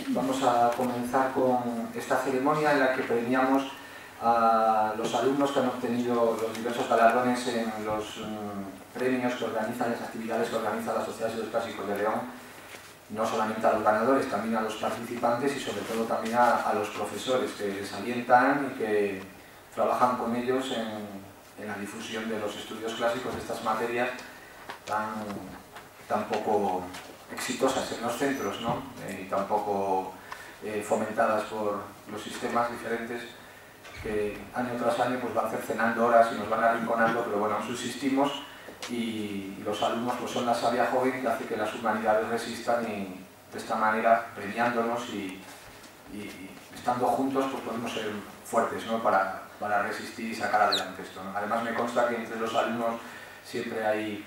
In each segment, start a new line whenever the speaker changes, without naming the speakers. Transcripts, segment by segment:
Vamos a comenzar con esta ceremonia en la que premiamos a los alumnos que han obtenido los diversos galardones en los premios que organizan, las actividades que organiza la Sociedad de Estudios Clásicos de León. No solamente a los ganadores, también a los participantes y sobre todo también a los profesores que les alientan y que trabajan con ellos en la difusión de los estudios clásicos de estas materias tan poco exitosas en los centros, ¿no? Y tampoco fomentadas por los sistemas diferentes que año tras año pues van cercenando horas y nos van arrinconando, pero bueno, subsistimos y los alumnos pues son la savia joven que hace que las humanidades resistan y de esta manera, premiándonos y estando juntos, pues podemos ser fuertes, ¿no? para resistir y sacar adelante esto, ¿no? Además me consta que entre los alumnos siempre hay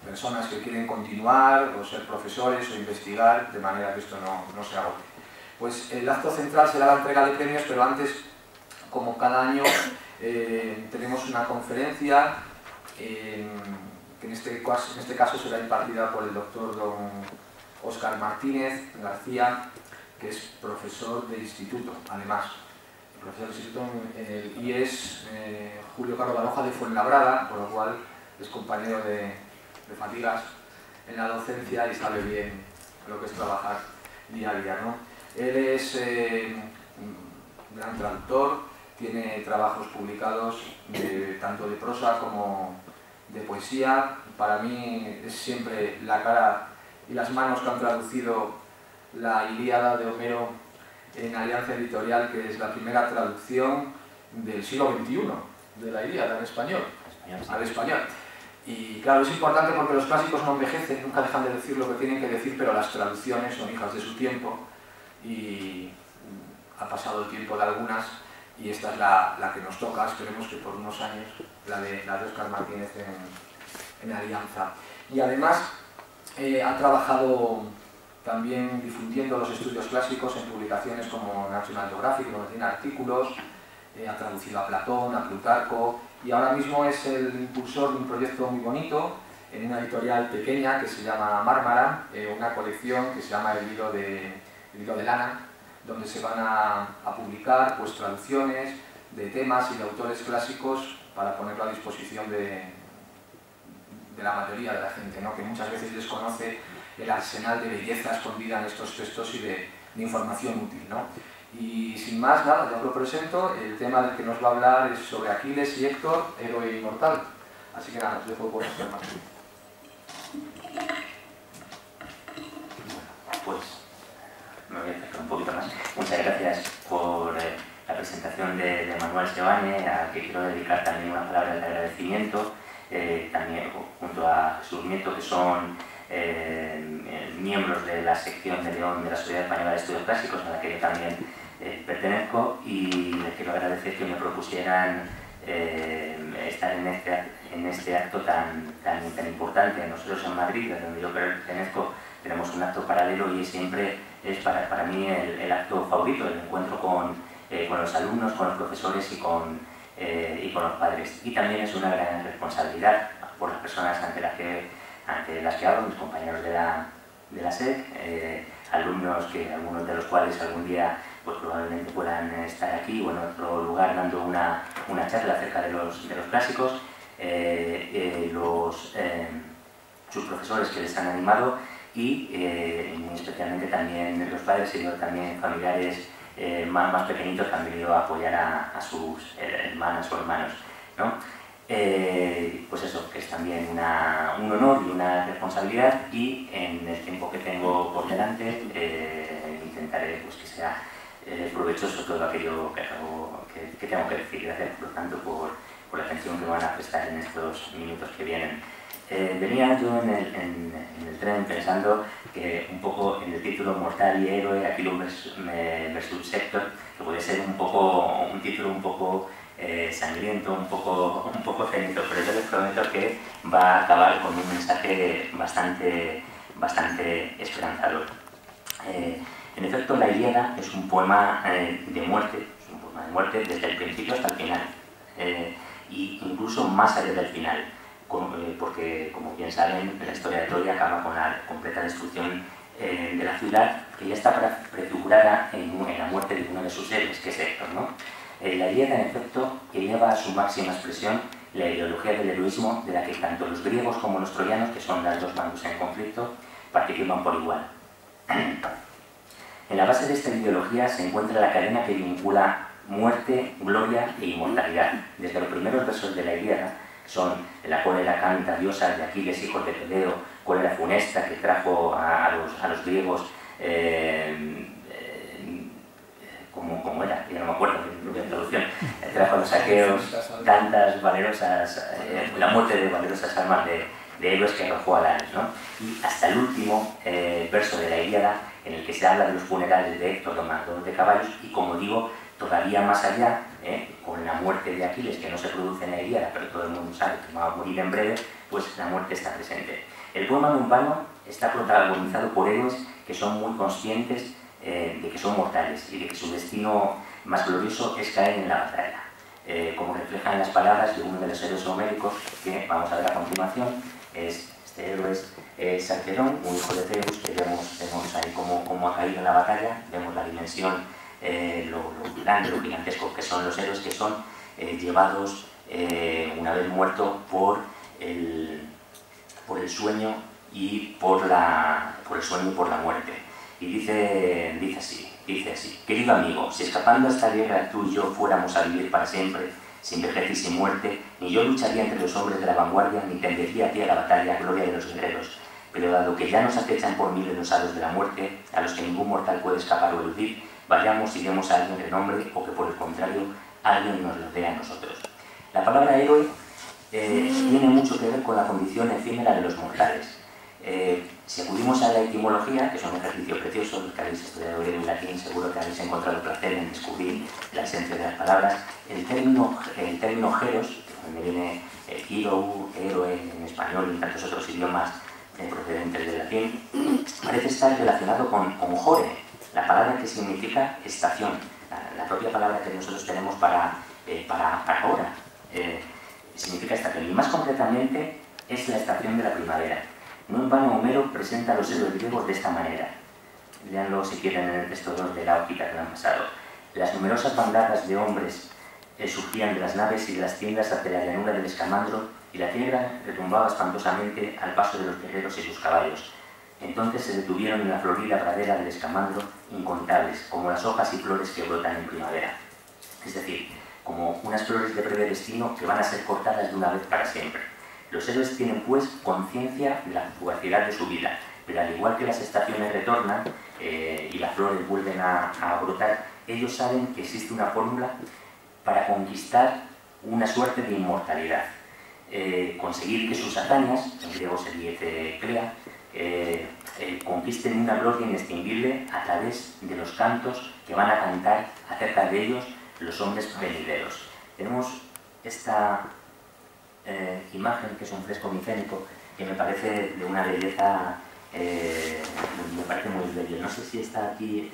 personas que quieren continuar o ser profesores o investigar, de manera que esto no se agote. Pues el acto central será la entrega de premios, pero antes, como cada año, tenemos una conferencia que en este caso será impartida por el doctor don Óscar Martínez García, que es profesor de instituto, además. Profesor de instituto en el IES Julio Carlos Baroja de Fuenlabrada, por lo cual es compañero de fatigas en la docencia y sabe bien lo que es trabajar día a día, ¿no? Él es un gran traductor, tiene trabajos publicados tanto de prosa como de poesía. Para mí es siempre la cara y las manos que han traducido la Ilíada de Homero en Alianza Editorial, que es la primera traducción del siglo XXI de la Ilíada en español, al español. Y claro, es importante porque los clásicos no envejecen, nunca dejan de decir lo que tienen que decir, pero las traducciones son hijas de su tiempo y ha pasado el tiempo de algunas y esta es la que nos toca, esperemos que por unos años, la de Óscar Martínez en Alianza. Y además ha trabajado también difundiendo los estudios clásicos en publicaciones como National Geographic, donde tiene artículos, ha traducido a Platón, a Plutarco, y ahora mismo es el impulsor de un proyecto muy bonito en una editorial pequeña que se llama Mármara, una colección que se llama El Hilo de Lana, donde se van a publicar pues, traducciones de temas y de autores clásicos para ponerlo a disposición de la mayoría de la gente, ¿no? Que muchas veces desconoce el arsenal de belleza escondida en estos textos y de información útil, ¿no? Y sin más, nada, ya os lo presento. El tema del que nos va a hablar es sobre Aquiles y Héctor, héroe inmortal. Así que nada, os dejo por este tema.
Pues me voy a acercar un poquito más. Muchas gracias por la presentación de Manuel Sebane, a que quiero dedicar también una palabra de agradecimiento, también junto a Jesús Nieto, que son miembros de la sección de León de la Sociedad Española de Estudios Clásicos, a la que yo también pertenezco, y les quiero agradecer que me propusieran estar en este acto tan importante. Nosotros en Madrid, desde donde yo pertenezco, tenemos un acto paralelo y siempre es para mí el acto favorito, el encuentro con los alumnos, con los profesores y con los padres. Y también es una gran responsabilidad por las personas ante las que hablo, mis compañeros de la SEC, alumnos algunos de los cuales algún día pues probablemente puedan estar aquí o en otro lugar dando una charla acerca de los clásicos, sus profesores que les han animado y muy especialmente también los padres y también familiares más pequeñitos que han venido a apoyar a sus hermanas o hermanos, ¿no? Pues eso, que es también un honor y una responsabilidad, y en el tiempo que tengo por delante intentaré pues, que sea provechoso todo aquello que tengo que decir. Gracias, por lo tanto, por la atención que van a prestar en estos minutos que vienen. Venía yo en el tren pensando que un poco en el título Mortal y Héroe, Aquiles versus Héctor, que puede ser un título un poco sangriento, un poco cenizo, pero yo les prometo que va a acabar con un mensaje bastante esperanzador. En efecto, la Ilíada es un poema de muerte, desde el principio hasta el final. e incluso más allá del final, porque, como bien saben, la historia de Troya acaba con la completa destrucción de la ciudad, que ya está prefigurada en la muerte de uno de sus héroes, que es Héctor, ¿no? La Ilíada, en efecto, que lleva a su máxima expresión la ideología del heroísmo, de la que tanto los griegos como los troyanos, que son las dos bandos en conflicto, participan por igual. En la base de esta ideología se encuentra la cadena que vincula muerte, gloria e inmortalidad. Desde los primeros versos de la Ilíada son la cólera canta diosa de Aquiles, hijos de Peleo, cólera funesta que trajo a los griegos, como era, ya no me acuerdo de la traducción, trajo a los aqueos tantas valerosas, la muerte de valerosas almas de héroes que arrojó al Hades, ¿no? Y hasta el último verso de la Ilíada, en el que se habla de los funerales de Héctor, domador de caballos, y como digo, todavía más allá, con la muerte de Aquiles, que no se produce en la Ilíada, pero todo el mundo sabe que va a morir en breve, pues la muerte está presente. El poema de un vano está protagonizado por héroes que son muy conscientes de que son mortales y de que su destino más glorioso es caer en la batalla, como reflejan las palabras de uno de los héroes homéricos que vamos a ver a continuación. Este héroe es Sarpedón, un hijo de Zeus, que vemos ahí cómo ha caído en la batalla, vemos la dimensión, lo grande, lo gigantesco que son los héroes, que son llevados una vez muerto por el sueño y por la muerte. Y dice así: querido amigo, si escapando a esta guerra tú y yo fuéramos a vivir para siempre, sin vejez y sin muerte, ni yo lucharía entre los hombres de la vanguardia, ni tendería a pie a la batalla, gloria de los guerreros. Pero dado que ya nos acechan por miles los hados de la muerte, a los que ningún mortal puede escapar o eludir, vayamos y demos a alguien renombre, o que por el contrario, alguien nos lo dé a nosotros. La palabra héroe tiene mucho que ver con la condición efímera de los mortales. Si acudimos a la etimología, que es un ejercicio precioso, los que habéis estudiado griego y latín seguro que habéis encontrado placer en descubrir la esencia de las palabras. El término heros, donde viene hero, héroe en español y en tantos otros idiomas procedentes del latín, parece estar relacionado con jore, la palabra que significa estación, la propia palabra que nosotros tenemos para hora, significa estación, y más concretamente es la estación de la primavera. No en vano Homero presenta a los héroes griegos de esta manera. Leanlo si quieren en el texto 2 de la Óptica que han pasado. Las numerosas bandadas de hombres surgían de las naves y de las tiendas hacia la llanura del Escamandro, y la tierra retumbaba espantosamente al paso de los guerreros y sus caballos. Entonces se detuvieron en la florida pradera del Escamandro incontables, como las hojas y flores que brotan en primavera. Es decir, como unas flores de breve destino que van a ser cortadas de una vez para siempre. Los héroes tienen pues conciencia de la fugacidad de su vida, pero al igual que las estaciones retornan y las flores vuelven a brotar, ellos saben que existe una fórmula para conquistar una suerte de inmortalidad. Conseguir que sus hazañas, en griego se dice clea, conquisten una gloria inextinguible a través de los cantos que van a cantar acerca de ellos los hombres venideros. Tenemos esta imagen, que es un fresco micénico, que me parece de una belleza, me parece muy bello. No sé si está aquí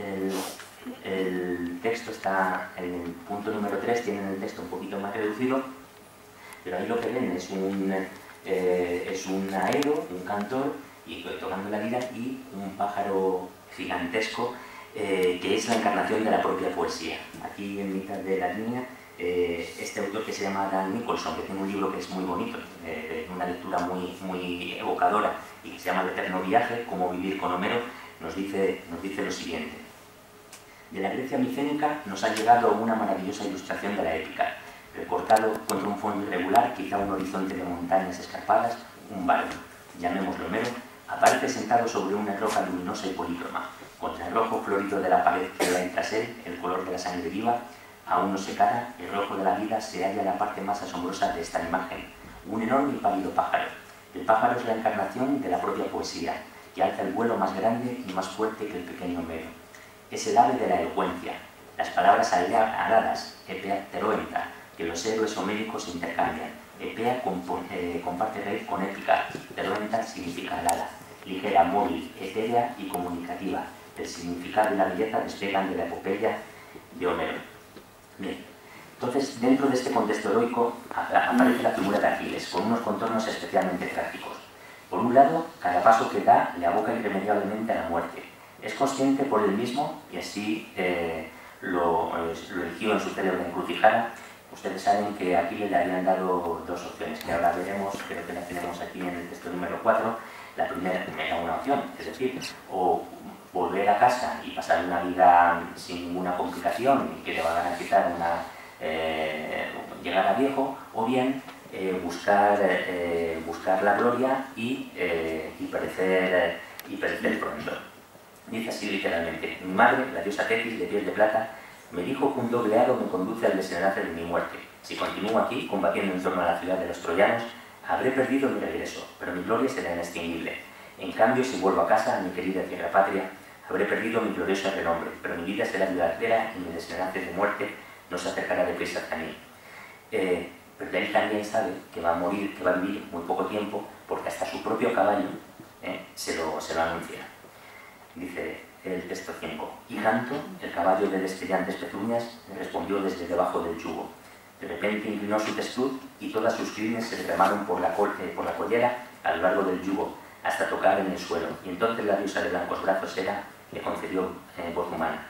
el texto, está en el punto número 3, tienen el texto un poquito más reducido, pero ahí lo que ven es un aero, un cantor, y tocando la lira, y un pájaro gigantesco, que es la encarnación de la propia poesía. Aquí en mitad de la línea, este autor que se llama Dan Nicholson, que tiene un libro que es muy bonito, una lectura muy evocadora, y que se llama El eterno viaje, cómo vivir con Homero, nos dice lo siguiente: de la Grecia micénica nos ha llegado una maravillosa ilustración de la épica. Recortado contra un fondo irregular, quizá un horizonte de montañas escarpadas, un barco, llamémoslo Homero, aparece sentado sobre una roca luminosa y polícroma. Contra el rojo florido de la pared que hay tras él, el color de la sangre viva, aún no secada, el rojo de la vida se halla en la parte más asombrosa de esta imagen, un enorme y pálido pájaro. El pájaro es la encarnación de la propia poesía, que alza el vuelo más grande y más fuerte que el pequeño Homero. Es el ave de la elocuencia, las palabras aladas, epea teroenta, que los héroes homéricos intercambian. Epea comparte raíz con épica, teroenta significa alada, ligera, móvil, etérea y comunicativa. El significado y la belleza despegan de la epopeya de Homero. Bien, entonces Entonces, dentro de este contexto heroico aparece la figura de Aquiles, con unos contornos especialmente trágicos. Por un lado, cada paso que da le aboca irremediablemente a la muerte. Es consciente por él mismo, y así lo eligió en su célebre encrucijada. Ustedes saben que a Aquiles le habían dado dos opciones, que ahora veremos, creo que la tenemos aquí en el texto número 4. La primera era una opción, es decir, o volver a casa y pasar una vida sin ninguna complicación y que le va a garantizar llegar a viejo, o bien buscar la gloria y perecer pronto. Dice así literalmente: mi madre, la diosa Tetis de pies de plata, me dijo que un doble hado me conduce al desenlace de mi muerte. Si continúo aquí, combatiendo en torno a la ciudad de los troyanos, habré perdido mi regreso, pero mi gloria será inextinguible. En cambio, si vuelvo a casa, a mi querida tierra patria, habré perdido mi glorioso renombre, pero mi vida será duradera y mi desenlace de muerte no se acercará deprisa hasta mí. Pero él también sabe que va a morir, que va a vivir muy poco tiempo, porque hasta su propio caballo se lo anuncia. Dice el texto 5: y Janto, el caballo de destellantes pezuñas, me respondió desde debajo del yugo. De repente inclinó su testuz y todas sus crines se derramaron por la collera a lo largo del yugo, hasta tocar en el suelo, y entonces la diosa de blancos brazos le concedió voz humana.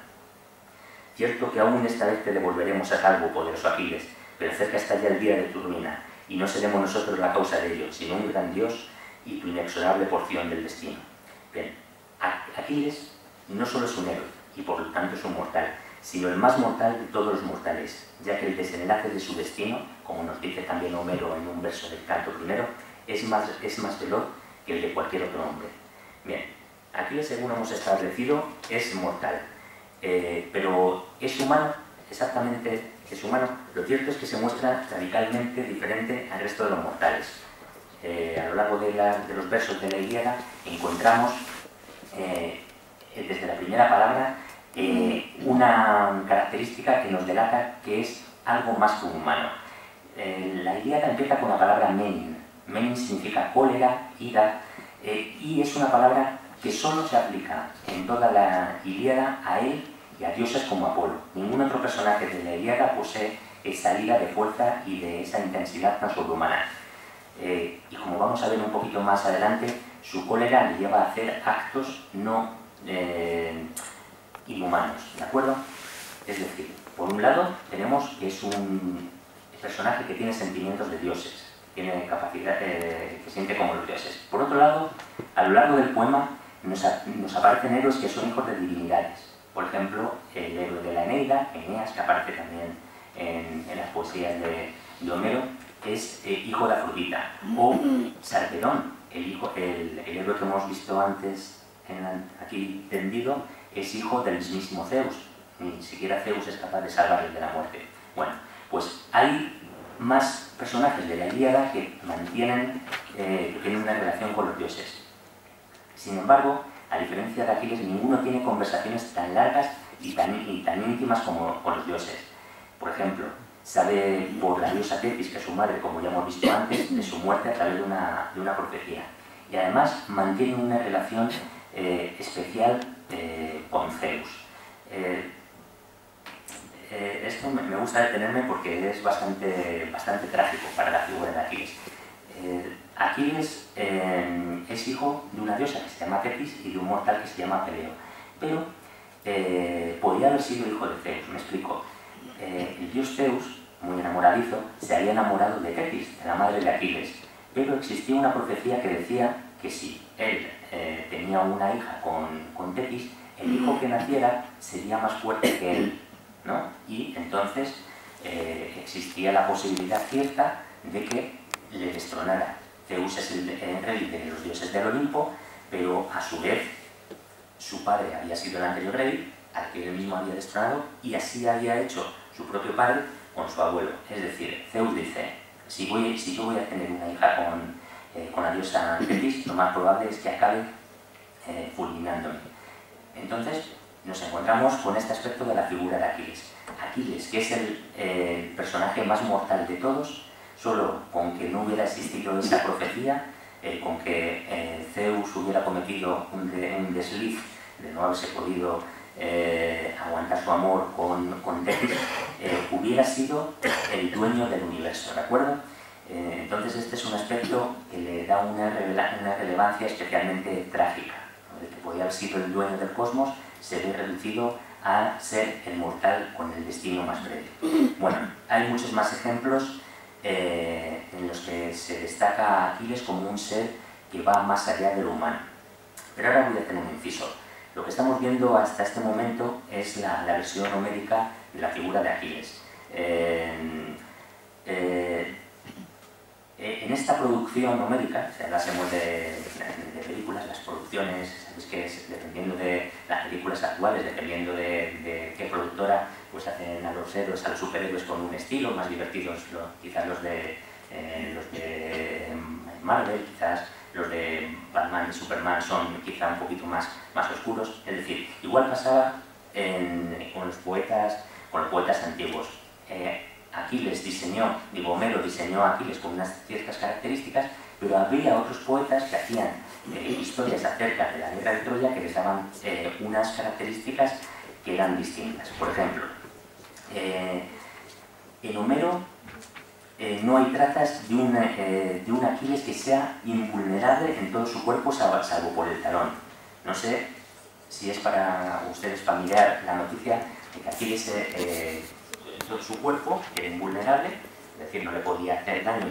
Cierto que aún esta vez te devolveremos a salvo, poderoso Aquiles, pero cerca está ya el día de tu ruina, y no seremos nosotros la causa de ello, sino un gran dios y tu inexorable porción del destino. Bien, Aquiles no solo es un héroe, y por lo tanto es un mortal, sino el más mortal de todos los mortales, ya que el desenlace de su destino, como nos dice también Homero en un verso del canto primero, es más veloz que el de cualquier otro hombre. Bien, Aquiles, según hemos establecido, es mortal, pero es humano, exactamente es humano. Lo cierto es que se muestra radicalmente diferente al resto de los mortales. A lo largo de los versos de la Ilíada encontramos, desde la primera palabra, una característica que nos delata que es algo más que un humano. La Ilíada empieza con la palabra menin. Menin significa cólera, ira, y es una palabra que solo se aplica en toda la Ilíada a él y a dioses como Apolo. Ningún otro personaje de la Ilíada posee esa ira de fuerza y de esa intensidad tan sobrehumana. Y como vamos a ver un poquito más adelante, su cólera le lleva a hacer actos no inhumanos, ¿de acuerdo? Es decir, por un lado tenemos que es un personaje que tiene sentimientos de dioses, tiene capacidad, que siente como los dioses. Por otro lado, a lo largo del poema nos aparecen héroes que son hijos de divinidades. Por ejemplo, el héroe de la Eneida, Eneas, que aparece también en las poesías de Homero, es hijo de Afrodita. O Sarpedón, el héroe que hemos visto antes aquí tendido, es hijo del mismísimo Zeus. Ni siquiera Zeus es capaz de salvarle de la muerte. Bueno, pues hay más personajes de la Ilíada que tienen una relación con los dioses. Sin embargo, a diferencia de Aquiles, ninguno tiene conversaciones tan largas y tan íntimas como con los dioses. Por ejemplo, sabe por la diosa Tetis, que es su madre, como ya hemos visto antes, de su muerte a través de una profecía. Y además mantiene una relación especial con Zeus. Esto me gusta detenerme porque es bastante trágico para la figura de Aquiles. Aquiles es hijo de una diosa que se llama Tetis y de un mortal que se llama Peleo. Pero podría haber sido hijo de Zeus, me explico. El dios Zeus, muy enamoradizo, se había enamorado de Tetis, de la madre de Aquiles. Pero existía una profecía que decía que si él tenía una hija con Tetis, el hijo que naciera sería más fuerte que él, ¿no? Y entonces existía la posibilidad cierta de que le destronara. Zeus es el rey de los dioses del Olimpo, pero a su vez su padre había sido el anterior rey, al que él mismo había destronado, y así había hecho su propio padre con su abuelo. Es decir, Zeus dice, si yo voy a tener una hija con la diosa Tetis, lo más probable es que acabe fulminándome. Entonces nos encontramos con este aspecto de la figura de Aquiles. Aquiles, que es el personaje más mortal de todos, solo con que no hubiera existido esa profecía, con que Zeus hubiera cometido un desliz de no haberse podido aguantar su amor con Tetis, hubiera sido el dueño del universo, ¿de acuerdo? Entonces este es un aspecto que le da una relevancia especialmente trágica, ¿no? El que podía haber sido el dueño del cosmos se ve reducido a ser el mortal con el destino más breve. Bueno, hay muchos más ejemplos en los que se destaca a Aquiles como un ser que va más allá de lo humano. Pero ahora voy a hacer un inciso. Lo que estamos viendo hasta este momento es la versión homérica de la figura de Aquiles. En esta producción homérica, si hablásemos de películas, las producciones, sabéis que es, dependiendo de las películas actuales, dependiendo de qué productora, pues hacen a los héroes, a los superhéroes con un estilo, más divertidos quizás los de Marvel, quizás los de Batman y Superman son quizá un poquito más oscuros. Es decir, igual pasaba con los poetas antiguos. Aquiles Homero diseñó a Aquiles con unas ciertas características, pero había otros poetas que hacían historias acerca de la guerra de Troya que les daban unas características que eran distintas. Por ejemplo, en Homero no hay trazas de un Aquiles que sea invulnerable en todo su cuerpo, salvo por el talón. No sé si es para ustedes familiar la noticia de que Aquiles todo su cuerpo era invulnerable, es decir, no le podía hacer daño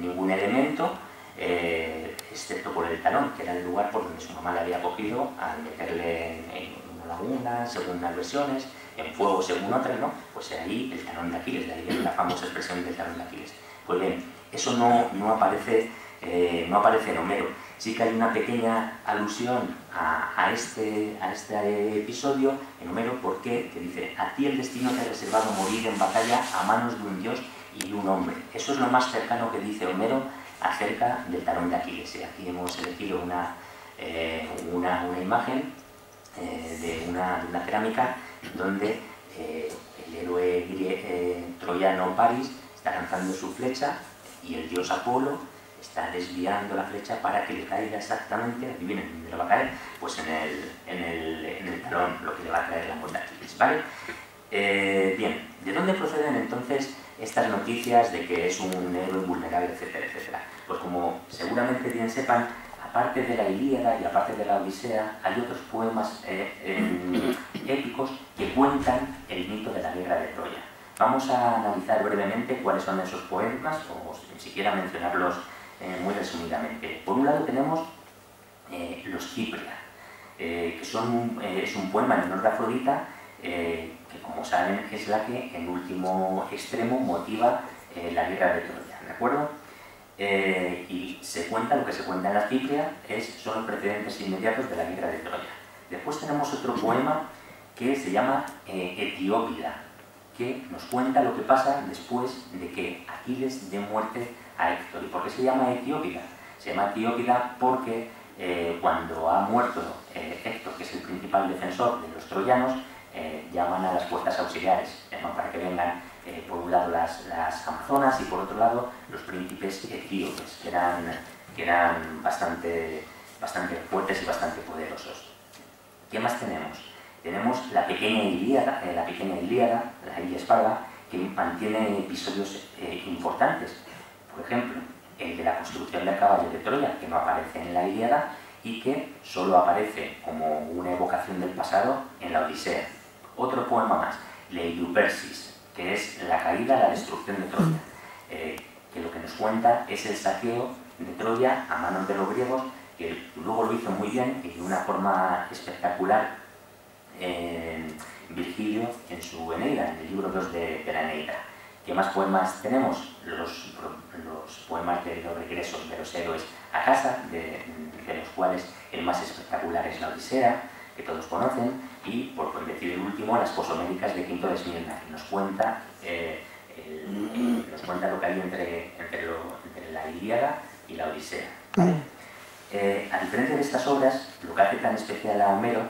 ningún elemento, excepto por el talón, que era el lugar por donde su mamá le había cogido al meterle en una laguna, según unas versiones, en fuego según otras, ¿no? Pues ahí el talón de Aquiles, de ahí viene la famosa expresión del talón de Aquiles. Pues bien, eso no aparece en Homero. Sí que hay una pequeña alusión a este episodio en Homero, porque que dice: a ti el destino te ha reservado morir en batalla a manos de un dios y de un hombre. Eso es lo más cercano que dice Homero acerca del talón de Aquiles. Y aquí hemos elegido una imagen de una cerámica donde el héroe troyano Paris está lanzando su flecha y el dios Apolo está desviando la flecha para que le caiga exactamente, adivinen dónde le va a caer, pues en el talón, lo que le va a traer la muerte a Aquiles, ¿vale? Bien, ¿de dónde proceden entonces estas noticias de que es un héroe vulnerable, etcétera, etcétera? Pues como seguramente bien sepan, aparte de la Ilíada y aparte de la Odisea, hay otros poemas épicos que cuentan el mito de la guerra de Troya. Vamos a analizar brevemente cuáles son esos poemas, o ni siquiera mencionarlos muy resumidamente. Por un lado tenemos los Cipria, que es un poema en honor de Afrodita, que como saben es la que en último extremo motiva la guerra de Troya, ¿de acuerdo? Y lo que se cuenta en las Cipria son los precedentes inmediatos de la guerra de Troya. Después tenemos otro poema que se llama Etiópida, que nos cuenta lo que pasa después de que Aquiles dé muerte a Héctor. ¿Y por qué se llama Etiópida? Se llama Etiópida porque cuando ha muerto Héctor, que es el principal defensor de los troyanos, llaman a las fuerzas auxiliares, para que vengan por un lado las amazonas y por otro lado los príncipes etíopes, que eran bastante fuertes y bastante poderosos. ¿Qué más tenemos? Tenemos la pequeña Ilíada, la Ilia Esparda, que mantiene episodios importantes. Por ejemplo, el de la construcción del caballo de Troya, que no aparece en la Ilíada y que solo aparece como una evocación del pasado en la Odisea. Otro poema más, Leiupersis, que es la caída, la destrucción de Troya, que lo que nos cuenta es el saqueo de Troya a manos de los griegos, que luego lo hizo muy bien y de una forma espectacular Virgilio en su Eneida, en el libro 2 de la Eneida. ¿Qué más poemas tenemos? Los poemas de los regresos de los héroes a casa, de los cuales el más espectacular es la Odisea, que todos conocen, y por decir el último, las posoméricas de Quinto de Esmirna, que nos cuenta lo que hay entre la Ilíada y la Odisea. A diferencia de estas obras, lo que hace tan especial a Homero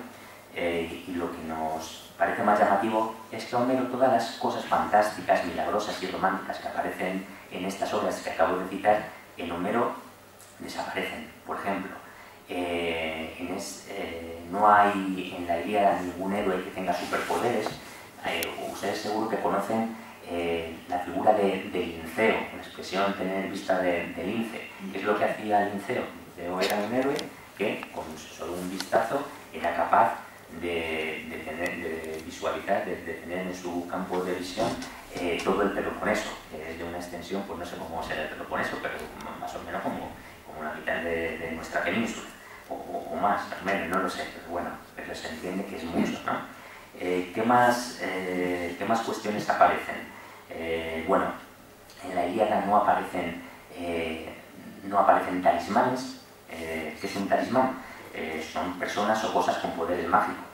y lo que nos parece más llamativo es que a Homero todas las cosas fantásticas, milagrosas y románticas que aparecen en estas obras que acabo de citar, en Homero desaparecen. Por ejemplo, no hay en la Ilíada ningún héroe que tenga superpoderes. Ustedes seguro que conocen de linceo, la expresión tener vista de lince. ¿Qué es lo que hacía el linceo? El linceo era un héroe que con solo un vistazo era capaz de visualizar, de tener en su campo de visión todo el Peloponeso, que es de una extensión, pues no sé cómo será el Peloponeso, pero más o menos como la mitad de nuestra península, o más o menos, no lo sé, pero bueno, pero se entiende que es mucho, ¿no? ¿Qué más cuestiones aparecen? Bueno, en la Ilíada no aparecen talismanes. ¿Qué es un talismán? Son personas o cosas con poderes mágicos.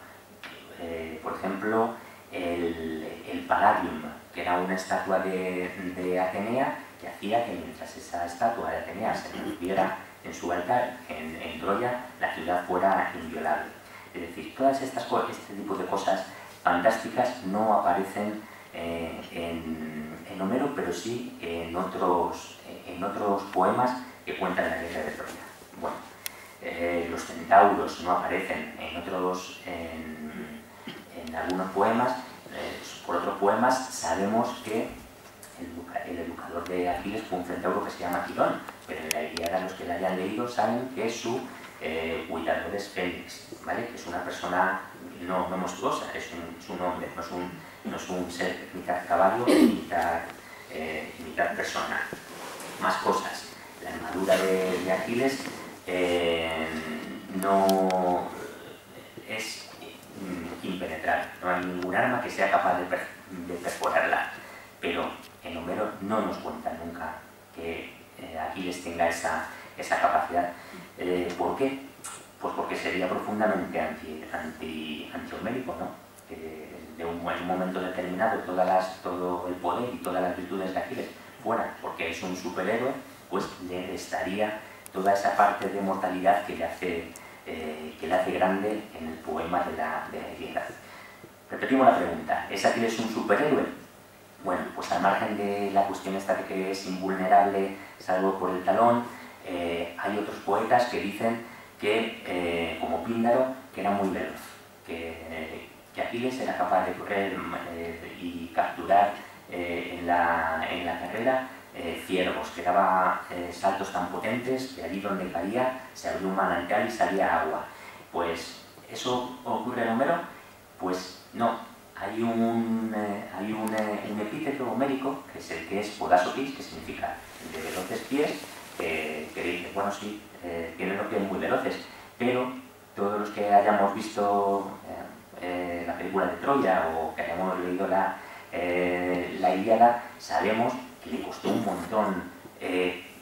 Por ejemplo, el Palladium, que era una estatua de Atenea, que hacía que mientras esa estatua de Atenea se mantuviera en su altar en Troya, la ciudad fuera inviolable. Es decir, todas este tipo de cosas fantásticas no aparecen en Homero, pero sí en otros poemas que cuentan la guerra de Troya. Bueno, los centauros no aparecen en algunos poemas. Por otros poemas sabemos que el educador de Aquiles fue un centauro que se llama Quirón, pero en la Ilíada los que la hayan leído saben que su cuidador es Félix, ¿vale? Que es una persona no monstruosa, es un hombre, no es un ser mitad caballo y mitad persona. Más cosas. La armadura de Aquiles no es impenetrable, no hay ningún arma que sea capaz de perforarla, pero en Homero no nos cuenta nunca que Aquiles tenga esa capacidad. ¿Por qué? Pues porque sería profundamente anti-homérico, ¿no? Que en un momento determinado todo el poder y todas las virtudes de Aquiles fueran porque es un superhéroe, pues le restaría toda esa parte de mortalidad que le hace grande en el poema de la Ilíada. Repetimos la pregunta, ¿es Aquiles un superhéroe? Bueno, pues al margen de la cuestión esta de que es invulnerable salvo por el talón, hay otros poetas que dicen que, como Píndaro, que era muy veloz, que Aquiles era capaz de correr y capturar en la carrera ciervos, que daba saltos tan potentes que allí donde caía se abría un manantial y salía agua. Pues, ¿eso ocurre en Homero? Pues no. Hay un epíteto homérico, que es el que es podásopis, que significa de veloces pies, que dice, bueno, sí, tienen los pies muy veloces, pero todos los que hayamos visto la película de Troya o que hayamos leído la Ilíada, sabemos que le costó un montón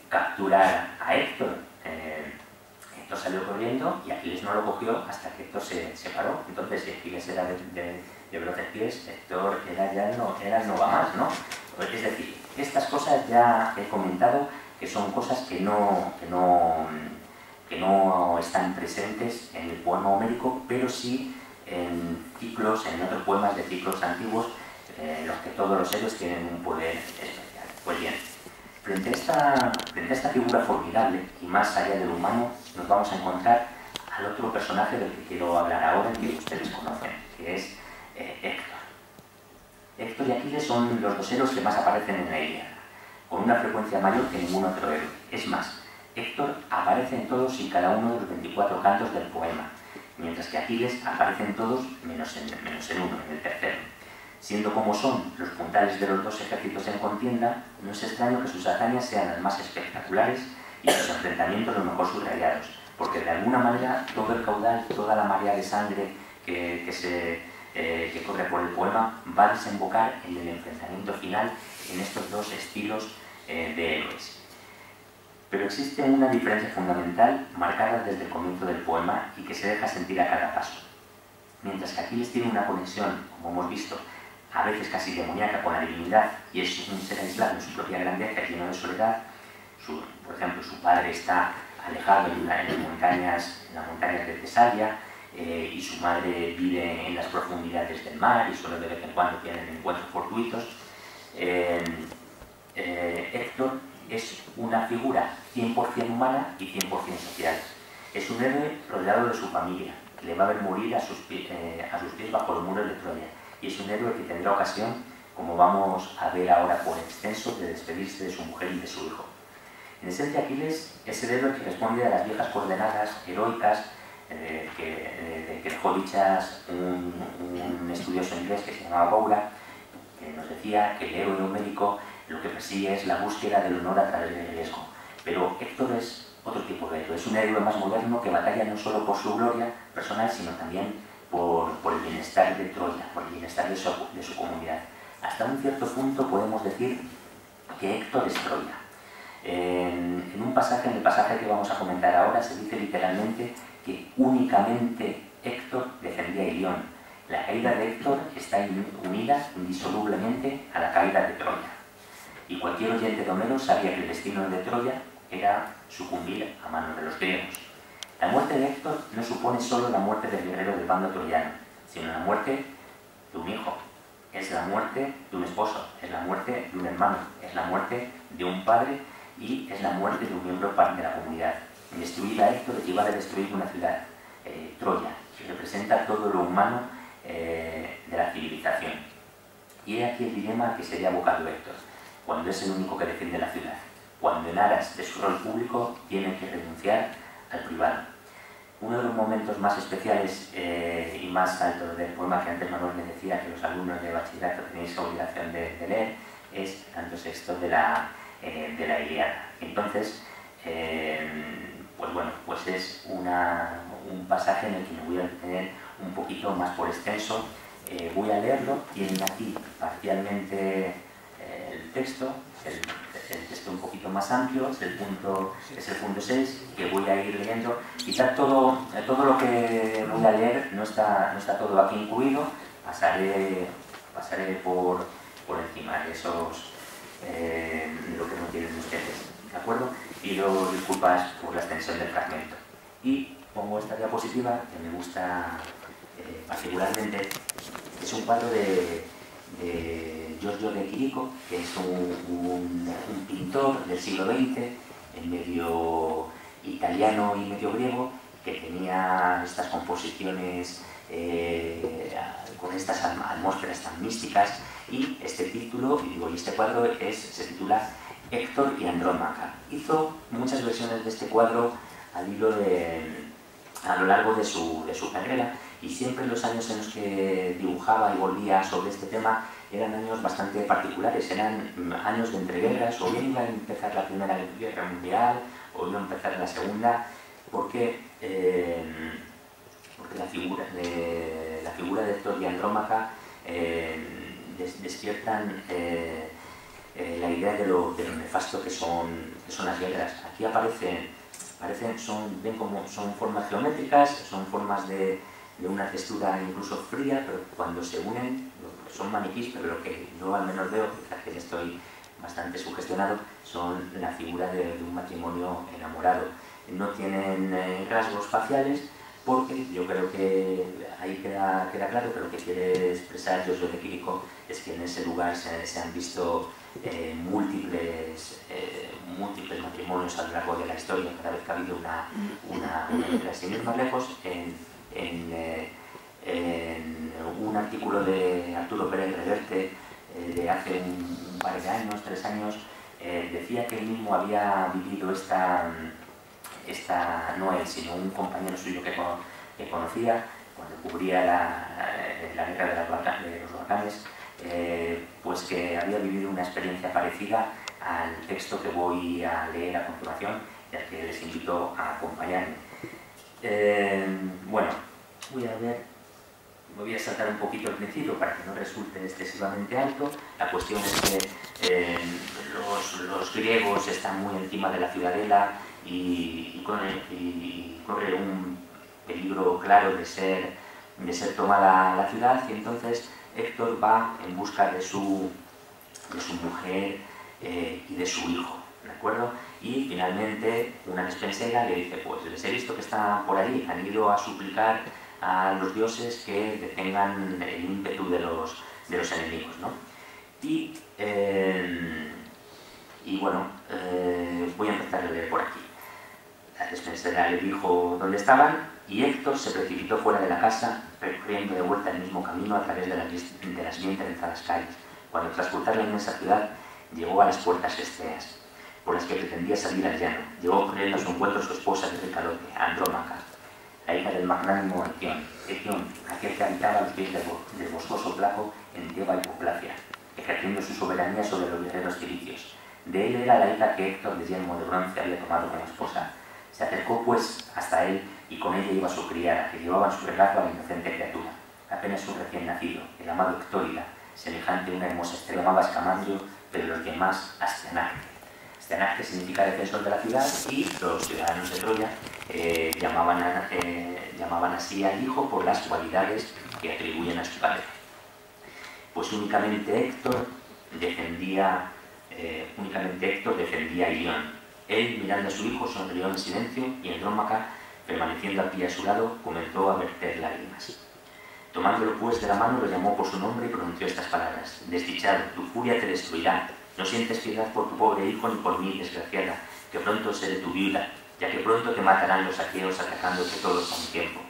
capturar a Héctor. Héctor salió corriendo y Aquiles no lo cogió hasta que Héctor se paró. Entonces, si Aquiles era de veloces pies, Héctor no va más, ¿no? Es decir, estas cosas ya he comentado que son cosas que no están presentes en el poema homérico, pero sí en otros poemas de ciclos antiguos, en los que todos los héroes tienen un poder especial. Pues bien, frente a esta figura formidable y más allá del humano, nos vamos a encontrar al otro personaje del que quiero hablar ahora y que ustedes conocen, que es Héctor. Héctor y Aquiles son los dos héroes que más aparecen en la Ilíada, con una frecuencia mayor que ningún otro héroe. Es más, Héctor aparece en todos y cada uno de los 24 cantos del poema, mientras que Aquiles aparece en todos menos en uno, en el tercero. Siendo como son los puntales de los dos ejércitos en contienda, no es extraño que sus hazañas sean las más espectaculares y sus enfrentamientos los mejor subrayados, porque de alguna manera todo el caudal, toda la marea de sangre que corre por el poema va a desembocar en el enfrentamiento final en estos dos estilos de héroes. Pero existe una diferencia fundamental marcada desde el comienzo del poema y que se deja sentir a cada paso. Mientras que Aquiles tiene una conexión, como hemos visto, a veces casi demoníaca con la divinidad y es un ser aislado en su propia grandeza y lleno de soledad, por ejemplo, su padre está alejado en las montañas de Tesalia y su madre vive en las profundidades del mar y solo de vez en cuando tienen encuentros fortuitos. Héctor es una figura 100% humana y 100% social. Es un héroe rodeado de su familia, que le va a ver morir a sus pies bajo los muros de Troya. Y es un héroe que tendrá ocasión, como vamos a ver ahora por extenso, de despedirse de su mujer y de su hijo. En esencia, Aquiles es el héroe que responde a las viejas coordenadas heroicas que dejó dichas un estudioso inglés que se llamaba Bowler, que nos decía que el héroe homérico lo que persigue es la búsqueda del honor a través del riesgo. Pero Héctor es otro tipo de héroe, es un héroe más moderno que batalla no solo por su gloria personal, sino también por el bienestar de Troya, por el bienestar de su comunidad. Hasta un cierto punto podemos decir que Héctor es Troya. En un pasaje, en el pasaje que vamos a comentar ahora, se dice literalmente que únicamente Héctor defendía a Ilión. La caída de Héctor está unida indisolublemente a la caída de Troya. Y cualquier oyente de Homero sabía que el destino de Troya era sucumbir a manos de los griegos. La muerte de Héctor no supone solo la muerte del guerrero del bando troyano, sino la muerte de un hijo, es la muerte de un esposo, es la muerte de un hermano, es la muerte de un padre y es la muerte de un miembro de la comunidad. Destruir a Héctor equivale a destruir una ciudad, Troya, que representa todo lo humano de la civilización. Y he aquí el dilema al que sería abocado Héctor, cuando es el único que defiende la ciudad, cuando en aras de su rol público tiene que renunciar al privado. Uno de los momentos más especiales y más altos del poema que antes Manuel me decía que los alumnos de bachillerato tenéis obligación de leer es el canto sexto de la Ilíada. Entonces, pues es un pasaje en el que me voy a detener un poquito más por extenso. Voy a leerlo, tienen aquí parcialmente el texto, el texto un poquito más amplio, es el punto 6, que voy a ir leyendo. Quizá todo lo que voy a leer no está todo aquí incluido, pasaré por encima de esos, lo que no tienen ustedes, ¿de acuerdo? Pido disculpas por la extensión del fragmento. Y pongo esta diapositiva que me gusta particularmente. Es un cuadro de Giorgio de Chirico, que es un pintor del siglo XX, medio italiano y medio griego, que tenía estas composiciones con estas atmósferas tan místicas, y este título, y este cuadro se titula Héctor y Andrómaca. Hizo muchas versiones de este cuadro a lo largo de su carrera, y siempre los años en los que dibujaba y volvía sobre este tema eran años bastante particulares, eran años de entreguerras, o bien iba a empezar la Primera Guerra Mundial, o iba a empezar la Segunda, porque la figura de Héctor y Andrómaca despiertan la idea de lo nefasto que son las guerras. Aquí son formas geométricas, son formas de una textura incluso fría, pero cuando se unen son maniquís, pero lo que yo al menos veo, quizás que estoy bastante sugestionado, son la figura de un matrimonio enamorado. No tienen rasgos faciales, porque yo creo que ahí queda claro que lo que quiere expresar Giorgio de Chirico es que en ese lugar se han visto múltiples matrimonios a lo largo de la historia, cada vez que ha habido una guerra. Sin ir más lejos, en un artículo de Arturo Pérez Reverte de hace un par de años, 3 años, decía que él mismo había vivido no él, sino un compañero suyo que conocía cuando cubría la guerra de los Balcanes, pues que había vivido una experiencia parecida al texto que voy a leer a continuación y al que les invito a acompañarme. Bueno, voy a saltar un poquito el principio para que no resulte excesivamente alto. La cuestión es que los griegos están muy encima de la ciudadela y corre un peligro claro de ser tomada la ciudad, y entonces Héctor va en busca de su mujer y de su hijo, ¿de acuerdo? Y finalmente una despensera le dice, pues les he visto que están por ahí, han ido a suplicar a los dioses que detengan el ímpetu de los enemigos, ¿no? Y bueno, voy a empezar a leer por aquí. La despensera le dijo dónde estaban, y Héctor se precipitó fuera de la casa, recorriendo de vuelta el mismo camino a través de las bien trenzadas calles. cuando tras cruzar la inmensa ciudad llegó a las puertas esceas, por las que pretendía salir al llano. Llegó corriendo a su encuentro su esposa de recalote, Andrómaca, la hija del magnánimo Etión, aquel que habitaba a los pies del boscoso Placo en Teba y Poplacia, ejerciendo su soberanía sobre los guerreros cilicios. De él era la hija que Héctor de Yelmo de Bronce había tomado como esposa. Se acercó pues hasta él y con ella iba su criada, que llevaba en su regazo a la inocente criatura, apenas un recién nacido, el amado Hectórida, semejante a una hermosa estrella, llamaba Escamandrio, pero los demás Astianacte. Astianacte significa defensor de la ciudad y los ciudadanos de Troya llamaban así al hijo por las cualidades que atribuyen a su padre. Pues únicamente Héctor defendía a Ilión. Él, mirando a su hijo, sonrió en silencio y Andrómaca, permaneciendo al pie a su lado, comenzó a verter lágrimas. Tomándolo pues de la mano, lo llamó por su nombre y pronunció estas palabras: desdichado, tu furia te destruirá. No sientes piedad por tu pobre hijo ni por mí, desgraciada, que pronto seré tu viuda, ya que pronto te matarán los aqueos atacándote todos a un tiempo.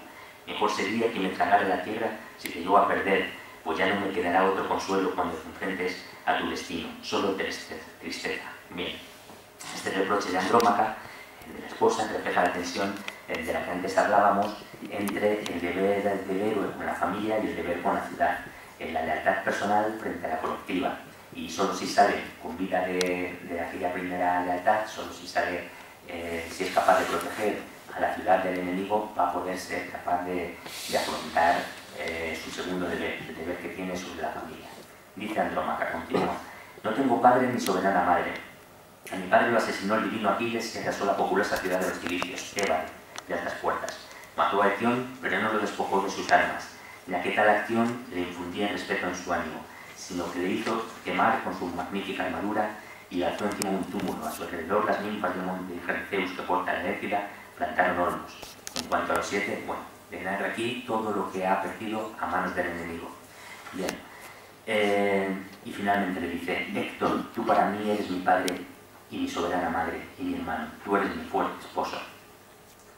Mejor sería que me tragara la tierra si te llevo a perder, pues ya no me quedará otro consuelo cuando te enfrentes a tu destino, solo tristeza. Bien, este reproche de Andrómaca, el de la esposa, refleja la tensión de la que antes hablábamos entre el deber del héroe con la familia y el deber con la ciudad, en la lealtad personal frente a la colectiva. Y solo si sale con vida de aquella primera lealtad, solo si sale, si es capaz de proteger a la ciudad del enemigo, va a poder ser capaz de afrontar su segundo deber, el deber que tiene sobre la familia. Dice Andrómaca, continúa: no tengo padre ni soberana madre. A mi padre lo asesinó el divino Aquiles, que arrasó la populosa ciudad de los cilicios, Tébano, de altas puertas. Mató a Etión, pero no lo despojó de sus armas, ya que tal acción le infundía respeto en su ánimo, sino que le hizo quemar con su magnífica armadura y alzó encima un túmulo. A su alrededor las ninfas del monte Jerceus que porta la Elécida plantaron hornos. En cuanto a los 7, bueno, de narra aquí todo lo que ha perdido a manos del enemigo. Bien, y finalmente le dice: Héctor, tú para mí eres mi padre y mi soberana madre y mi hermano, tú eres mi fuerte esposo.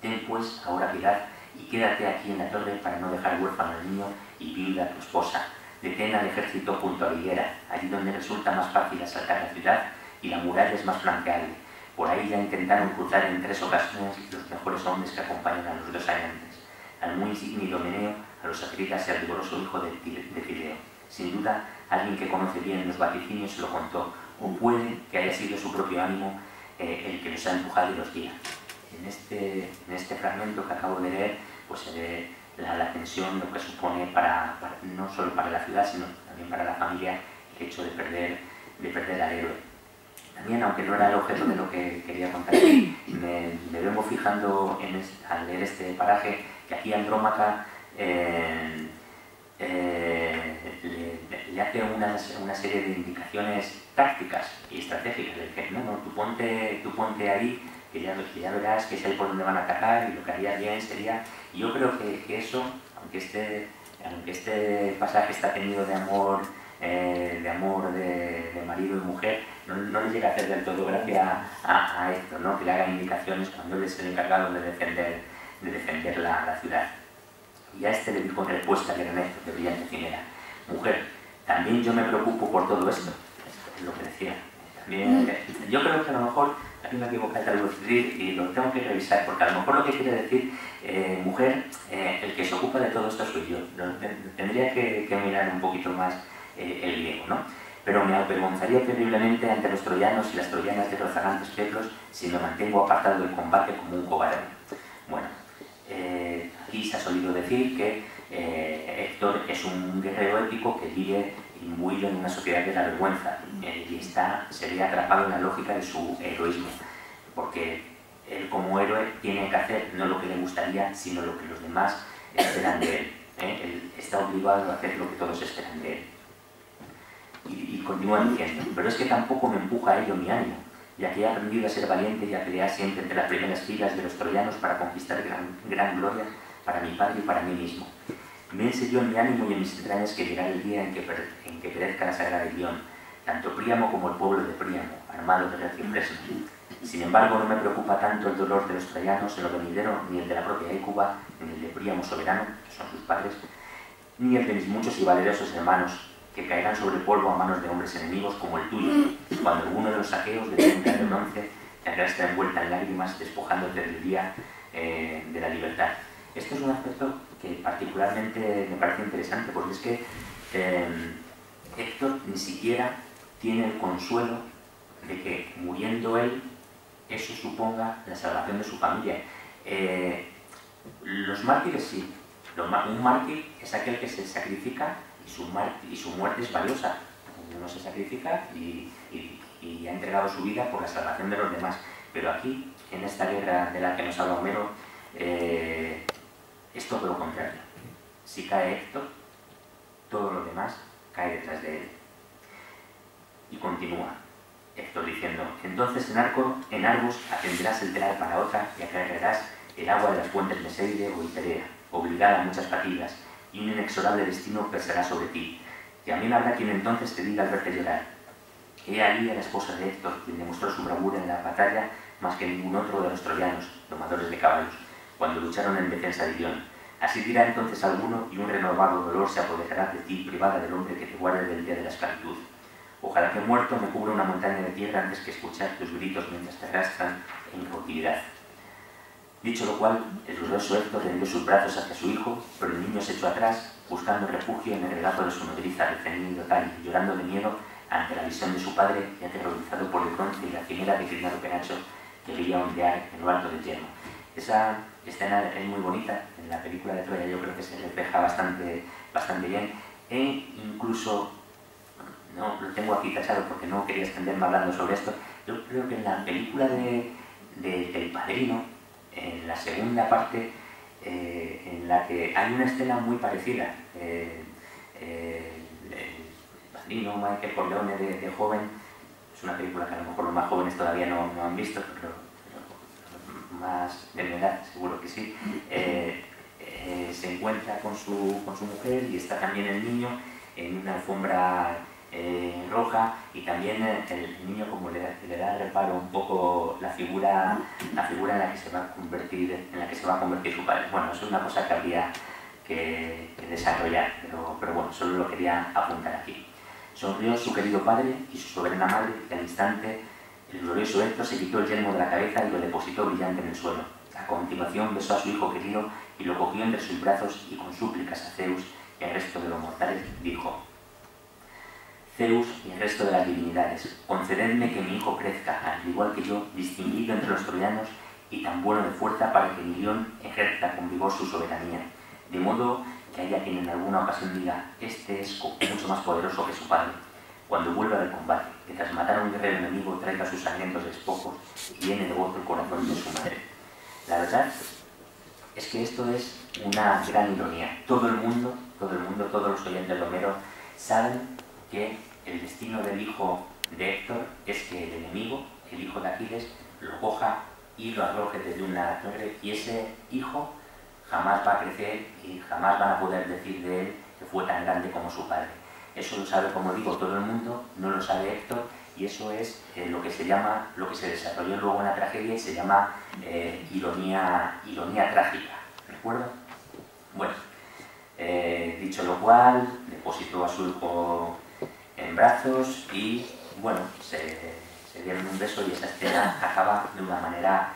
Ten pues ahora piedad y quédate aquí en la torre para no dejar huérfano al niño y viuda a tu esposa. Detén al ejército junto a la higuera, allí donde resulta más fácil asaltar la ciudad y la muralla es más flanqueable. Por ahí ya intentaron cruzar en 3 ocasiones los mejores hombres que acompañan a los 2 aliantes, al muy insigne Idomeneo, a los atridas y al vigoroso hijo de Fileo. Sin duda, alguien que conoce bien los vaticinios se lo contó, o puede que haya sido su propio ánimo el que los ha empujado y los guía. En este fragmento que acabo de leer, pues se ve la tensión, lo que supone no solo para la ciudad, sino también para la familia, el hecho de perder al héroe. También, aunque no era el objeto de lo que quería contar aquí, me vengo fijando al leer este paraje que aquí Andrómaca le hace una serie de indicaciones tácticas y estratégicas. Le dice: no, tú ponte ahí, que ya verás que es ahí por donde van a atacar, y lo que haría bien sería... Y yo creo que eso, aunque este pasaje está teñido de amor de marido y mujer, no le llega a hacer del todo gracia a Héctor, ¿no? Que le haga indicaciones cuando él es el encargado de defender la ciudad. Y a este le dijo en respuesta que era Héctor, de brillante finera: mujer, también yo me preocupo por todo esto. Es lo que decía. También, yo creo que a lo mejor aquí me equivoqué al traducir y lo tengo que revisar, porque a lo mejor lo que quiere decir mujer, el que se ocupa de todo esto soy yo. Tendría que mirar un poquito más el griego, ¿no? Pero me avergonzaría terriblemente ante los troyanos y las troyanas de los zagantes peplos si me mantengo apartado del combate como un cobarde. Bueno, aquí se ha solido decir que Héctor es un guerrero épico que vive imbuido en una sociedad de la vergüenza y se ve atrapado en la lógica de su heroísmo, porque él como héroe tiene que hacer no lo que le gustaría, sino lo que los demás esperan de él. Él está obligado a hacer lo que todos esperan de él. Y continúa diciendo: pero es que tampoco me empuja a ello mi ánimo, ya que he aprendido a ser valiente y a pelear siempre entre las primeras filas de los troyanos para conquistar gran gloria para mi padre y para mí mismo. Bien sé yo en mi ánimo y en mis entrañas que llegará el día en que perezca la sagrada Ilión, tanto Príamo como el pueblo de Príamo, armado de recio fresno. Sin embargo, no me preocupa tanto el dolor de los troyanos en lo venidero, ni el de la propia Hécuba, ni el de Príamo soberano, que son sus padres, ni el de mis muchos y valerosos hermanos, que caerán sobre el polvo a manos de hombres enemigos como el tuyo, cuando alguno de los aqueos de tinta de bronce te arrastra envuelta en lágrimas, despojándote del día de la libertad. Esto es un aspecto que particularmente me parece interesante, porque es que Héctor ni siquiera tiene el consuelo de que muriendo él, eso suponga la salvación de su familia. Los mártires sí. Un mártir es aquel que se sacrifica y su muerte es valiosa. Uno se sacrifica y ha entregado su vida por la salvación de los demás. Pero aquí, en esta guerra de la que nos habla Homero, es todo lo contrario. Si cae Héctor, todo lo demás cae detrás de él. Y continúa Héctor diciendo: entonces en Argos atenderás el telar para otra y acarrearás el agua de las fuentes Meseide o Hiperea, obligada a muchas fatigas, y un inexorable destino pesará sobre ti. También habrá quien entonces te diga al verte llorar: he ahí a la esposa de Héctor, quien demostró su bravura en la batalla más que ningún otro de los troyanos, domadores de caballos, cuando lucharon en defensa de Ilión. Así dirá entonces alguno, y un renovado dolor se apoderará de ti, privada del hombre que te guarde del día de la esclavitud. Ojalá que muerto me cubra una montaña de tierra antes que escuchar tus gritos mientras te arrastran en cautividad. Dicho lo cual, el glorioso Héctor tendió sus brazos hacia su hijo, pero el niño se echó atrás, buscando refugio en el regazo de su nodriza recién ido tal, llorando de miedo ante la visión de su padre y aterrorizado por el bronce y la quimera de declinado penacho que veía ondear en lo alto del yermo. Esa escena es muy bonita, en la película de Troya yo creo que se refleja bastante bien, e incluso, no lo tengo aquí tachado porque no quería extenderme hablando sobre esto, yo creo que en la película del Padrino, en la segunda parte, en la que hay una escena muy parecida, el Padrino, Michael Corleone de joven, es una película que a lo mejor los más jóvenes todavía no han visto, pero más de mi edad seguro que sí, se encuentra con su mujer y está también el niño en una alfombra roja, y también el niño como le da reparo un poco la figura en la que se va a convertir su padre. Bueno, eso es una cosa que habría que desarrollar, pero bueno, solo lo quería apuntar aquí. Sonrió su querido padre y su soberana madre, y al instante el glorioso Héctor se quitó el yelmo de la cabeza y lo depositó brillante en el suelo. A continuación besó a su hijo querido y lo cogió entre sus brazos, y con súplicas a Zeus y al resto de los mortales dijo: Zeus y el resto de las divinidades, concededme que mi hijo crezca, al igual que yo, distinguido entre los troyanos y tan bueno de fuerza para que Ilión ejerza con vigor su soberanía, de modo que haya quien en alguna ocasión diga: este es mucho más poderoso que su padre, cuando vuelva del combate, que tras matar a un guerrero enemigo traiga sus sangrientos despojos y llene de gozo el corazón de su madre. La verdad es que esto es una gran ironía. Todo el mundo, todos los oyentes de Homero saben que el destino del hijo de Héctor es que el enemigo, el hijo de Aquiles, lo coja y lo arroje desde una torre, y ese hijo jamás va a crecer y jamás van a poder decir de él que fue tan grande como su padre. Eso lo sabe, como digo, todo el mundo, no lo sabe Héctor, y eso es lo que se desarrolló luego en la tragedia y se llama ironía trágica, ¿de acuerdo? Bueno, dicho lo cual, depositó a su hijo en brazos y, bueno, se dieron un beso, y esa escena acaba de una manera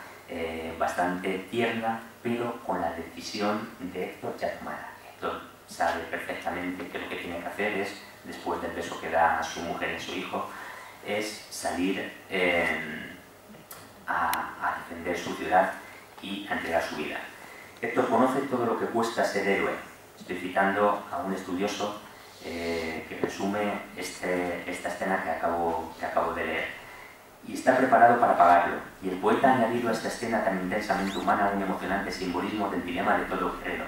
bastante tierna, pero con la decisión de Héctor ya tomada. Héctor sabe perfectamente que lo que tiene que hacer es, después del beso que da a su mujer y a su hijo, es salir a defender su ciudad y a entregar su vida. Héctor conoce todo lo que cuesta ser héroe. Estoy citando a un estudioso que resume esta escena que acabo de leer. Y está preparado para pagarlo. Y el poeta ha añadido a esta escena tan intensamente humana un emocionante simbolismo del dilema de todo guerrero.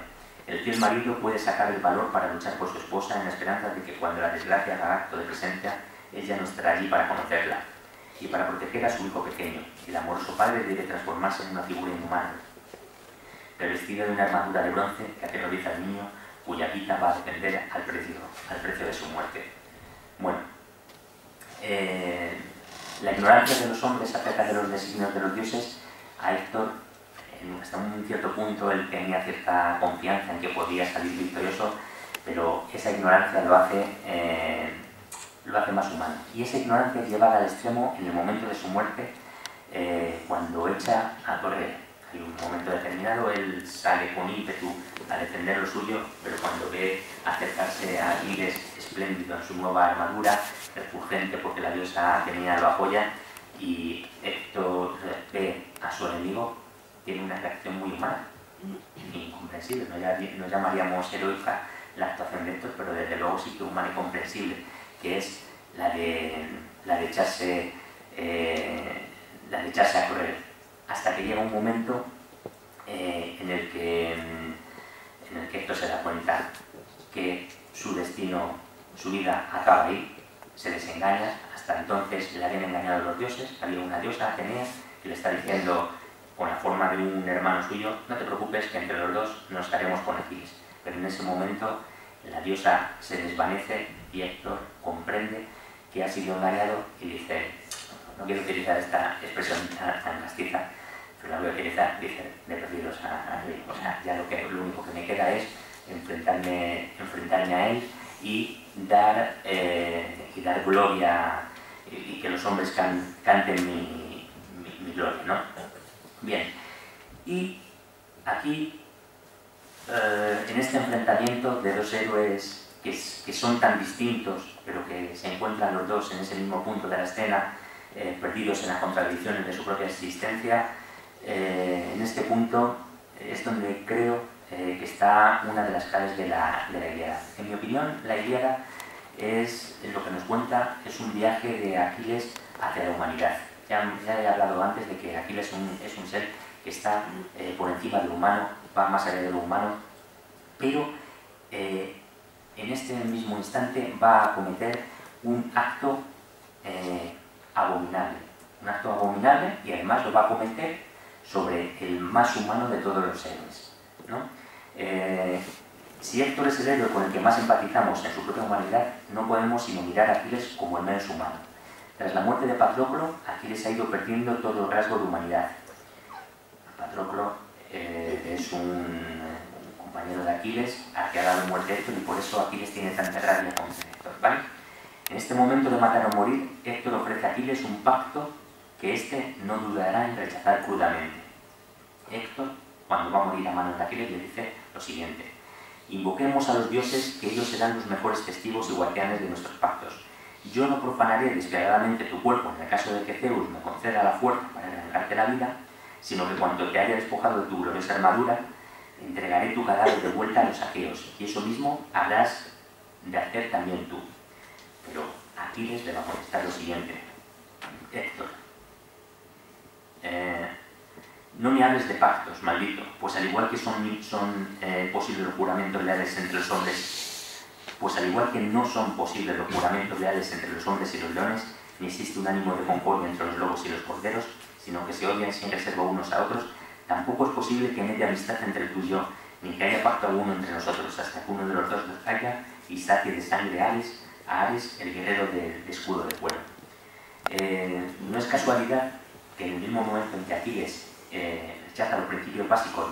El fiel marido puede sacar el valor para luchar por su esposa en la esperanza de que cuando la desgracia haga acto de presencia, ella no estará allí para conocerla. Y para proteger a su hijo pequeño, el amoroso padre debe transformarse en una figura inhumana, revestida de una armadura de bronce que aterroriza al niño, cuya vida va a depender al precio de su muerte. Bueno, la ignorancia de los hombres acerca de los designios de los dioses, a Héctor, hasta un cierto punto, él tenía cierta confianza en que podía salir victorioso, pero esa ignorancia lo hace más humano. Y esa ignorancia es llevada al extremo en el momento de su muerte, cuando echa a correr. Hay un momento determinado, él sale con ímpetu a defender lo suyo, pero cuando ve acercarse a Aquiles espléndido en su nueva armadura, refulgente porque la diosa Atenea lo apoya, y Héctor ve a su enemigo, tiene una reacción muy humana, incomprensible. No llamaríamos heroica la actuación de Héctor, pero desde luego sí que humana y comprensible, que es la de echarse a correr, hasta que llega un momento en el que Héctor se da cuenta que su destino, su vida acaba ahí, se desengaña. Hasta entonces le habían engañado los dioses, había una diosa, Atenea, que le está diciendo con la forma de un hermano suyo: no te preocupes, que entre los dos nos haremos con Aquiles. Pero en ese momento la diosa se desvanece y Héctor comprende que ha sido engañado y dice, no quiero utilizar esta expresión tan castiza, pero la voy a utilizar, dice, de perdidos a él. O sea, ya lo único que me queda es enfrentarme a él y dar gloria, y que los hombres canten mi gloria, ¿no? Bien, y aquí, en este enfrentamiento de dos héroes que son tan distintos, pero que se encuentran los dos en ese mismo punto de la escena, perdidos en las contradicciones de su propia existencia, en este punto es donde creo que está una de las claves de la Ilíada. En mi opinión, la Ilíada es lo que nos cuenta, es un viaje de Aquiles hacia la humanidad. Ya he hablado antes de que Aquiles es un ser que está por encima de lo humano, va más allá de lo humano, pero en este mismo instante va a cometer un acto abominable, y además lo va a cometer sobre el más humano de todos los héroes, ¿no? Si Héctor es el héroe con el que más empatizamos en su propia humanidad, no podemos sino mirar a Aquiles como el menos humano. Tras la muerte de Patroclo, Aquiles ha ido perdiendo todo el rasgo de humanidad. Patroclo es un compañero de Aquiles al que ha dado muerte a Héctor, y por eso Aquiles tiene tanta rabia contra Héctor, ¿vale? En este momento de matar o morir, Héctor ofrece a Aquiles un pacto que éste no dudará en rechazar crudamente. Héctor, cuando va a morir a manos de Aquiles, le dice lo siguiente: invoquemos a los dioses, que ellos serán los mejores testigos y guardianes de nuestros pactos. Yo no profanaré despiadadamente tu cuerpo en el caso de que Zeus me conceda la fuerza para arrancarte la vida, sino que cuando te haya despojado de tu gloriosa armadura, entregaré tu cadáver de vuelta a los aqueos, y eso mismo habrás de hacer también tú. Pero Aquiles le va a contestar lo siguiente: Héctor, no me hables de pactos, maldito, pues al igual que son posibles los juramentos leales entre los hombres, pues al igual que no son posibles los juramentos leales entre los hombres y los leones, ni existe un ánimo de concordia entre los lobos y los corderos, sino que se odian sin reserva unos a otros, tampoco es posible que no haya amistad entre tú y yo, ni que haya pacto alguno entre nosotros, hasta que uno de los dos nos caiga y saque de sangre a Ares, el guerrero de escudo de cuero. No es casualidad que en el mismo momento en que Aquiles rechaza los principios básicos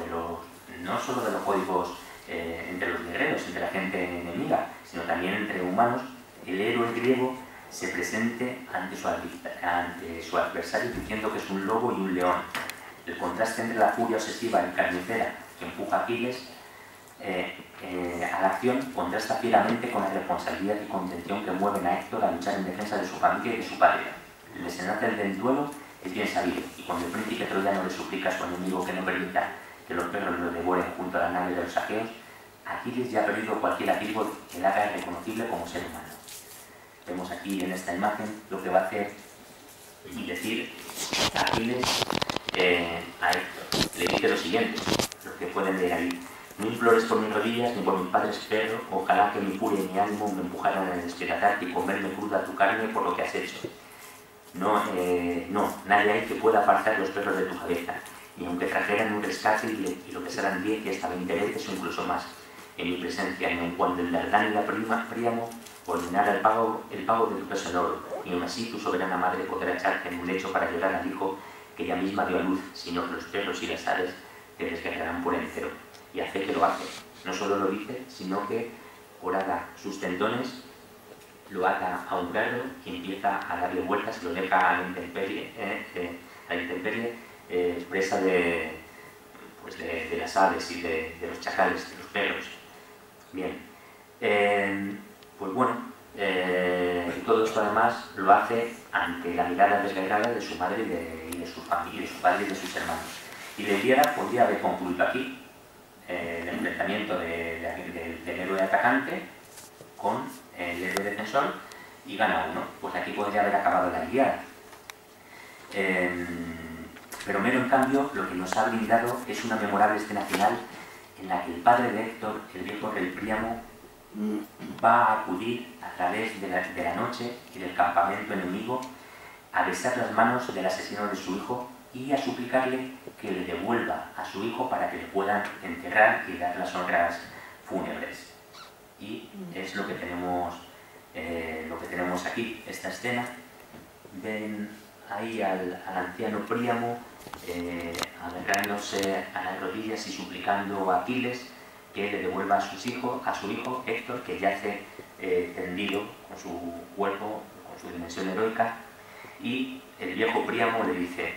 no solo de los códigos entre los guerreros, entre la gente enemiga, sino también entre humanos, el héroe griego se presente ante su adversario diciendo que es un lobo y un león. El contraste entre la furia obsesiva y carnicera que empuja a Aquiles a la acción contrasta fieramente con la responsabilidad y contención que mueven a Héctor a luchar en defensa de su familia y de su patria. El desenlace del duelo es bien sabido, y cuando el príncipe troyano le suplica a su enemigo que no permita que los perros lo devoren junto a las naves de los aqueos, Aquiles ya ha perdido cualquier atributo que le haga reconocible como ser humano. Vemos aquí en esta imagen lo que va a hacer y decir Aquiles a Héctor. Le dice lo siguiente, los que pueden leer ahí: no implores por mis rodillas ni por mis padres perro, ojalá que mi furia y mi ánimo me empujaran a despedazarte y comerme cruda tu carne por lo que has hecho. No, nadie hay que pueda apartar los perros de tu cabeza, ni aunque trajeran un rescate y lo que serán 10 y hasta 20 veces o incluso más, en mi presencia, ni aun cuando el Dardán y la Príamo ordenara el pago de tu peso en oro, ni aun así tu soberana madre podrá echarte en un lecho para llorar al hijo que ella misma dio a luz, sino que los perros y las aves te desgarrarán por entero. Y hace que lo hace. No solo lo dice, sino que horada sus tendones, lo ata a un carro y empieza a darle vueltas, lo deja a la intemperie, presa de las aves y de los chacales, de los perros. Bien, pues bueno, todo esto además lo hace ante la mirada desgarrada de su madre y de su familia, de su padre y de sus hermanos. Y la Ilíada podría haber concluido aquí, el enfrentamiento del héroe atacante con el héroe defensor, y gana uno. Pues aquí podría haber acabado la Ilíada. Pero Homero, en cambio, lo que nos ha brindado es una memorable escena final en la que el padre de Héctor, el viejo rey Príamo, va a acudir a través de la noche y del campamento enemigo a besar las manos del asesino de su hijo y a suplicarle que le devuelva a su hijo para que le puedan enterrar y dar las honras fúnebres. Y es lo que tenemos aquí, esta escena. Ven ahí al anciano Príamo agarrándose a las rodillas y suplicando a Aquiles que le devuelva a su hijo Héctor, que yace tendido con su cuerpo, con su dimensión heroica, y el viejo Príamo le dice: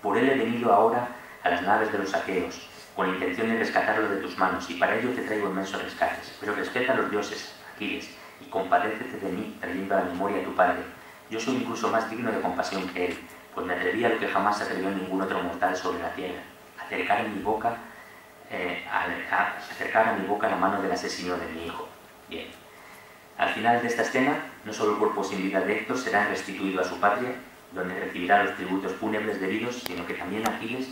por él he venido ahora a las naves de los aqueos, con la intención de rescatarlo de tus manos, y para ello te traigo inmensos rescates. Pero respeta a los dioses, Aquiles, y compadécete de mí, trayendo a la memoria a tu padre. Yo soy incluso más digno de compasión que él, pues me atreví a lo que jamás se atrevió ningún otro mortal sobre la tierra, acercar a mi boca la mano del asesino de mi hijo. Bien. Al final de esta escena, no solo el cuerpo sin vida de Héctor será restituido a su patria, donde recibirá los tributos fúnebres debidos, sino que también Aquiles,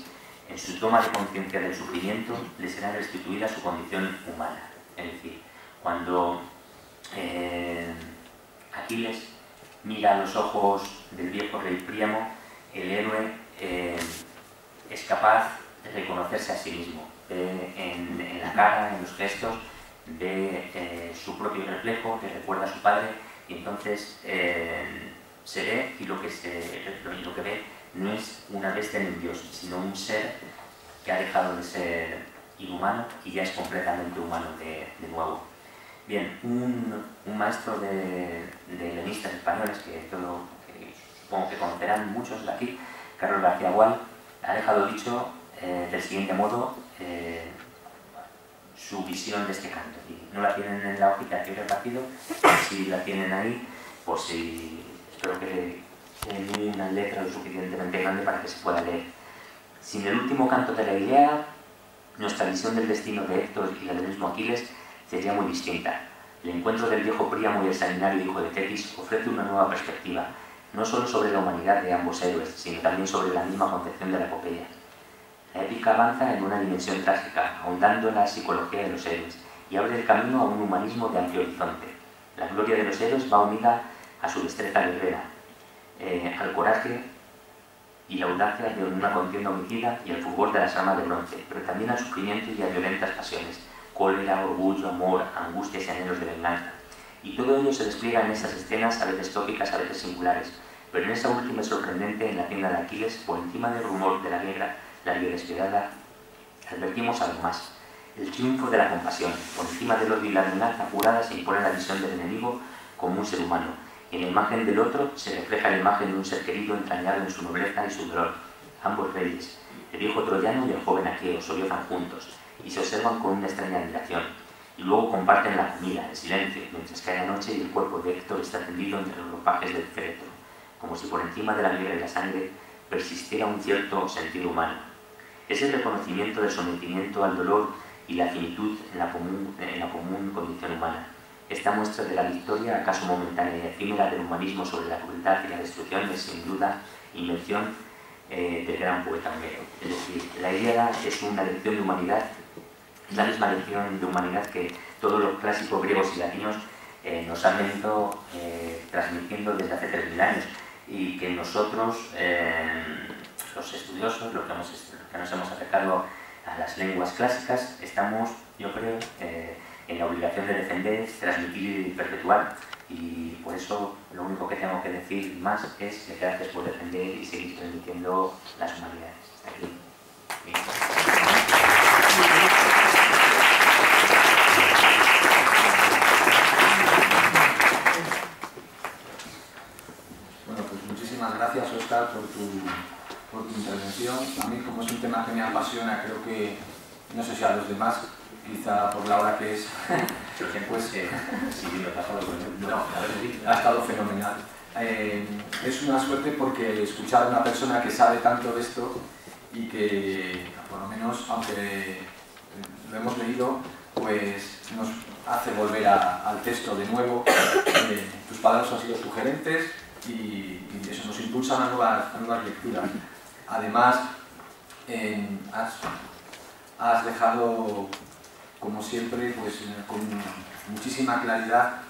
en su toma de conciencia del sufrimiento, le será restituida su condición humana. Es decir, cuando Aquiles mira a los ojos del viejo rey Príamo, el héroe es capaz de reconocerse a sí mismo. En la cara, en los gestos, ve su propio reflejo que recuerda a su padre, y entonces se ve, y lo que ve no es una bestia ni un dios, sino un ser que ha dejado de ser inhumano y ya es completamente humano de nuevo. Bien, un maestro de helenistas españoles que supongo que conocerán muchos de aquí, Carlos García Gual, ha dejado dicho del siguiente modo su visión de este canto. Y no la tienen en la hojita que he repartido, si la tienen ahí, pues sí, espero que en una letra lo suficientemente grande para que se pueda leer. Sin el último canto de la Ilíada, nuestra visión del destino de Héctor y la del mismo Aquiles sería muy distinta. El encuentro del viejo Príamo y el sanguinario hijo de Tetis ofrece una nueva perspectiva, no solo sobre la humanidad de ambos héroes, sino también sobre la misma concepción de la epopeya. La épica avanza en una dimensión trágica, ahondando en la psicología de los héroes, y abre el camino a un humanismo de amplio horizonte. La gloria de los héroes va unida a su destreza guerrera, al coraje y la audacia de una contienda homicida y al fulgor de las armas de bronce, pero también al sufrimiento y a violentas pasiones, cólera, orgullo, amor, angustias y anhelos de venganza. Y todo ello se despliega en esas escenas, a veces tópicas, a veces singulares, pero en esa última y sorprendente, en la tienda de Aquiles, por encima del rumor de la guerra, la desesperada, advertimos algo más: el triunfo de la compasión. Por encima del odio y la venganza jurada se impone la visión del enemigo como un ser humano, y en la imagen del otro se refleja la imagen de un ser querido entrañado en su nobleza y su dolor. Ambos reyes, el viejo troyano y el joven aqueo, sollozan juntos y se observan con una extraña admiración, y luego comparten la comida en silencio, mientras cae la noche y el cuerpo de Héctor está tendido entre los ropajes del féretro, como si por encima de la guerra y la sangre persistiera un cierto sentido humano. Es el reconocimiento del sometimiento al dolor y la finitud en la común condición humana. Esta muestra de la victoria, acaso momentánea y efímera, del humanismo sobre la crueldad y la destrucción es sin duda invención del gran poeta Homero. Es decir, la Ilíada es una lección de humanidad, es la misma lección de humanidad que todos los clásicos griegos y latinos nos han venido transmitiendo desde hace 3000 años, y que nosotros, los estudiosos, los que nos hemos acercado a las lenguas clásicas, estamos, yo creo, en la obligación de defender, transmitir y perpetuar. Y por eso lo único que tengo que decir más es que gracias por defender y seguir transmitiendo las humanidades. Hasta aquí. Bien.
muchísimas gracias, Óscar, por tu intervención. A mí, como es un tema que me apasiona, creo que, no sé si a los demás, quizá por la hora que es, pues ha estado fenomenal. Es una suerte porque escuchar a una persona que sabe tanto de esto y que, por lo menos, aunque lo hemos leído, pues nos hace volver al texto de nuevo. Tus palabras han sido sugerentes y eso nos impulsa a nuevas lecturas. Además, has dejado, como siempre, pues, con muchísima claridad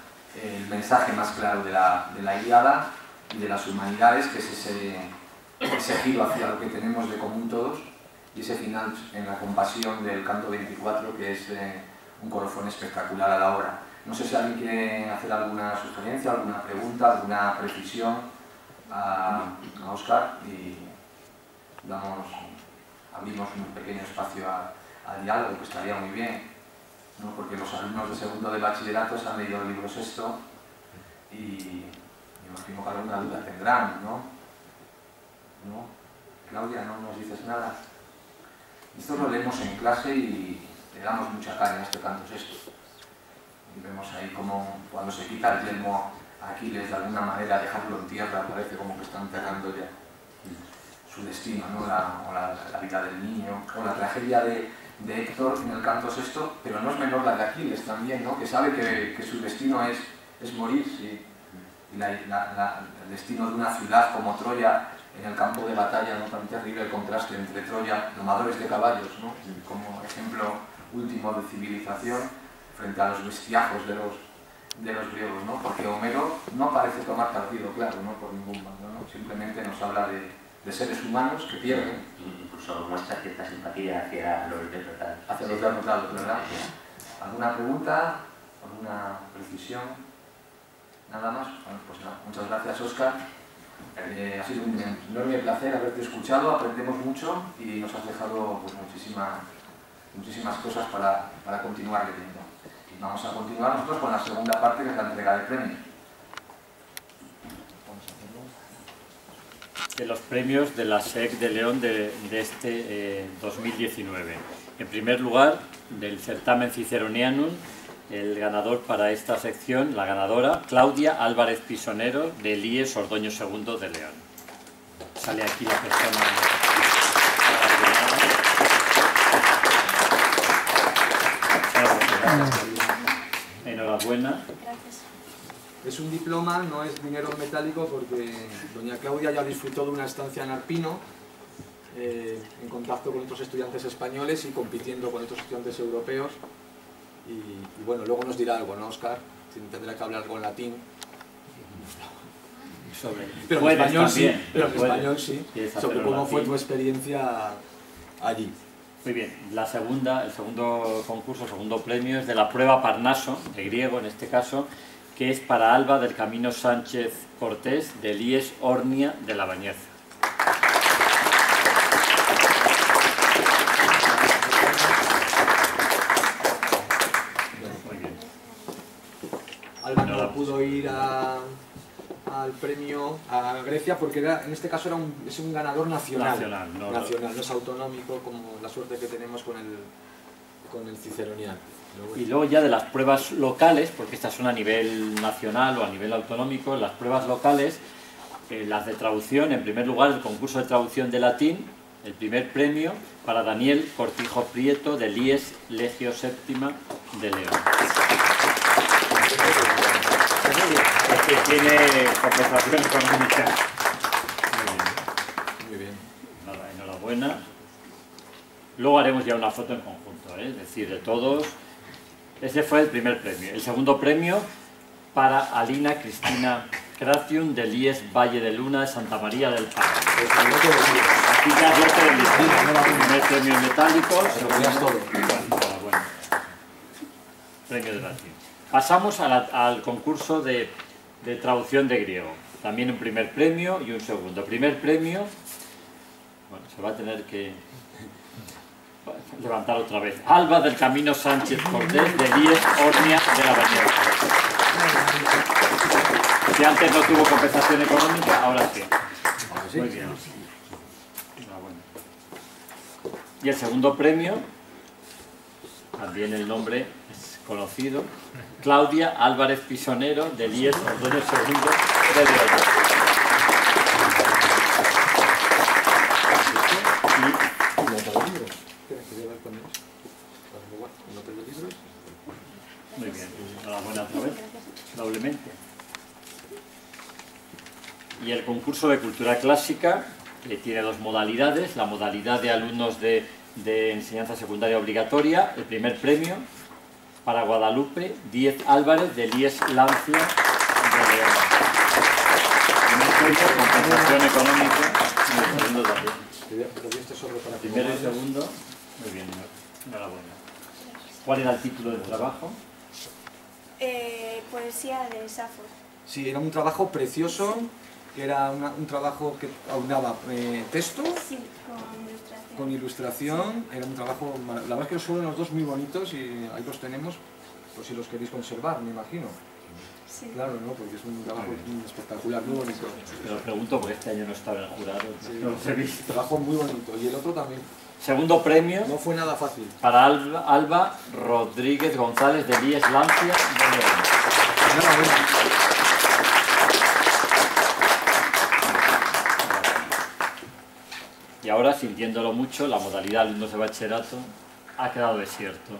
el mensaje más claro de la Ilíada y de las humanidades, que es ese giro hacia lo que tenemos de común todos, y ese final en la compasión del canto 24, que es un colofón espectacular a la obra. No sé si alguien quiere hacer alguna sugerencia, alguna pregunta, alguna precisión a Óscar, y abrimos un pequeño espacio al diálogo, que estaría muy bien, ¿no? Porque los alumnos de segundo de bachillerato se han leído el libro sexto y me imagino que alguna duda tendrán, ¿no? ¿No? Claudia, ¿no nos dices nada? Esto lo leemos en clase y le damos mucha caña a este canto sexto. Y vemos ahí como cuando se quita el yelmo a Aquiles, de alguna manera dejarlo en tierra, parece como que está enterrando ya su destino, ¿no? la vida del niño, o la tragedia de Héctor en el canto sexto, pero no es menor la de Aquiles también, ¿no? Que sabe que su destino es morir, sí. Y el destino de una ciudad como Troya, en el campo de batalla, ¿no? Tan terrible el contraste entre Troya, domadores de caballos, ¿no? Como ejemplo último de civilización, frente a los bestiajos de los griegos, ¿no? Porque Homero no parece tomar partido, claro, ¿no? Por ningún bando, ¿no? Simplemente nos habla de seres humanos que pierden.
Incluso muestra cierta simpatía hacia los derrotados.
Hacia los derrotados, ¿verdad? ¿Alguna pregunta? ¿Alguna precisión? ¿Nada más? Bueno, pues nada. Muchas gracias, Óscar. Ha sido un enorme placer haberte escuchado, aprendemos mucho y nos has dejado, pues, muchísimas cosas para continuar leyendo. Y vamos a continuar nosotros con la segunda parte, que es la entrega de premios.
De los premios de la SEC de León de este 2019. En primer lugar, del certamen Ciceronianum, el ganador para esta sección, la ganadora, Claudia Álvarez Pisonero, de IES Ordoño II de León. Sale aquí la persona. Enhorabuena.
Gracias.
Es un diploma, no es dinero metálico, porque doña Claudia ya disfrutó de una estancia en Arpino, en contacto con otros estudiantes españoles y compitiendo con otros estudiantes europeos. Y bueno, luego nos dirá algo, ¿no, Óscar? Tendrá que hablar con latín. Pero en español sí. Sobre cómo fue tu experiencia allí.
Muy bien, el segundo concurso, segundo premio es de la prueba Parnaso, de griego en este caso, que es para Alba del Camino Sánchez Cortés, del IES Ornia de la Bañeza. Muy bien.
Alba no pudo ir al premio a Grecia porque en este caso es un ganador nacional, no es autonómico, como la suerte que tenemos con el Ciceroniano.
Y luego ya de las pruebas locales, porque estas son a nivel nacional o a nivel autonómico, las pruebas locales, las de traducción, en primer lugar el concurso de traducción de latín, el primer premio para Daniel Cortijo Prieto, del IES Legio Séptima de León. Que tiene compensación económica.
Muy bien.
Nada, enhorabuena. Luego haremos ya una foto en conjunto, es decir, de todos. Ese fue el primer premio. El segundo premio para Alina Cristina Cracium, del IES Valle de Luna de Santa María del Palo. Aquí ya es lote del destino. Primer premio en metálico. Enhorabuena. Premio de latín. Pasamos al concurso de traducción de griego. También un primer premio y un segundo. Primer premio, bueno, se va a tener que levantar otra vez. Alba del Camino Sánchez Cortés, de IES Ornia de la Bañeza. Si antes no tuvo compensación económica, ahora sí.
así.
Muy bien. Enhorabuena. Y el segundo premio, también el nombre es conocido, Claudia Álvarez Pisonero, del IES Ordóñez II de León.
Y nota de libros. Espera, que voy a ver con ellos. Nota de libros.
Muy bien, enhorabuena otra vez, doblemente. Y el concurso de cultura clásica, que tiene dos modalidades, la modalidad de alumnos de enseñanza secundaria obligatoria, el primer premio para Guadalupe Díez Álvarez del IES Lancia de León. Primer premio, compensación económica, y el segundo también. Primero y segundo, muy bien, enhorabuena. ¿Cuál era el título del trabajo?
Poesía de Safo.
Sí, era un trabajo precioso, que era un trabajo que aunaba texto
Sí, con ilustración.
con ilustración. Era un trabajo, la verdad es que son los dos muy bonitos y ahí los tenemos, por si los queréis conservar, me imagino.
Sí.
Claro, ¿no? Porque es un trabajo espectacular, muy bonito.
Te lo pregunto porque este año no estaba en el jurado, no los he visto.
Trabajo muy bonito. Y el otro también.
Segundo premio
No fue nada fácil.
para Alba Rodríguez González del IES Lancia de León.
Enhorabuena.
Y ahora, sintiéndolo mucho, la modalidad alumnos de bachillerato ha quedado desierto.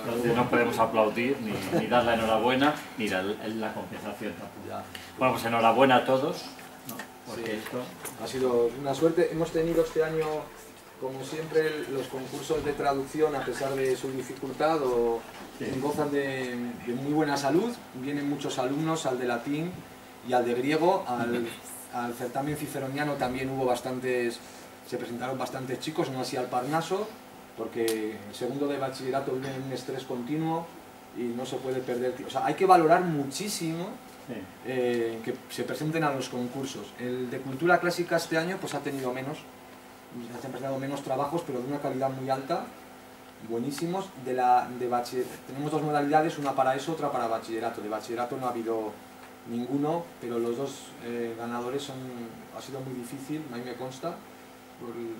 Entonces no podemos aplaudir, ni dar la enhorabuena, ni dar la compensación tampoco. Bueno, pues enhorabuena a todos, ¿no? Porque
Sí.
esto...
Ha sido una suerte. Hemos tenido este año, como siempre, los concursos de traducción, a pesar de su dificultad,
Sí.
gozan de muy buena salud. Vienen muchos alumnos al de latín y al de griego. Al certamen ciceroniano también hubo bastantes, se presentaron bastantes chicos, no así al Parnaso, porque el segundo de bachillerato vive en un estrés continuo y no se puede perder. O sea, hay que valorar muchísimo
Sí.
que se presenten a los concursos. El de cultura clásica este año pues ha tenido menos, se han presentado menos trabajos, pero de una calidad muy alta, buenísimos. Tenemos dos modalidades, una para eso, otra para bachillerato. De bachillerato no ha habido ninguno, pero los dos ganadores ha sido muy difícil, a mí me consta. Por el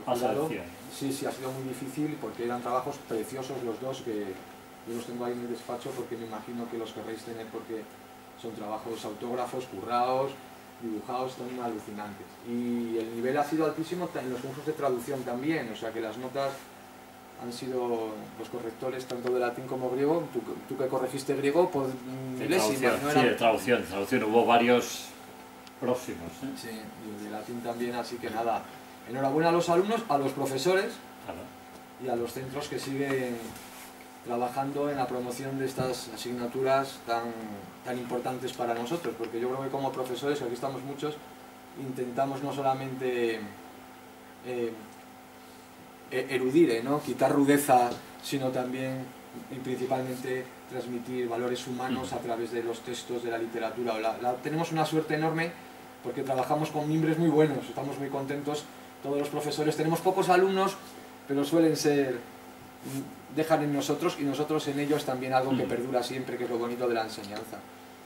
jurado. Sí, ha sido muy difícil porque eran trabajos preciosos los dos, que yo los tengo ahí en el despacho porque me imagino que los querréis tener porque son trabajos autógrafos, currados, dibujados, son alucinantes. Y el nivel ha sido altísimo en los cursos de traducción también, o sea que las notas han sido los correctores tanto de latín como griego. Tú que corregiste griego por milésimas, ¿no?
Sí, de traducción, hubo varios próximos.
Sí, y el de latín también, así que nada. Enhorabuena a los alumnos, a los profesores
Claro.
y a los centros que siguen trabajando en la promoción de estas asignaturas tan importantes para nosotros, porque yo creo que como profesores, aquí estamos muchos, intentamos no solamente erudir, ¿no? Quitar rudeza, sino también y principalmente transmitir valores humanos a través de los textos de la literatura. Tenemos una suerte enorme porque trabajamos con mimbres muy buenos, estamos muy contentos. Todos los profesores, tenemos pocos alumnos, pero suelen dejan en nosotros y nosotros en ellos también algo que perdura siempre, que es lo bonito de la enseñanza.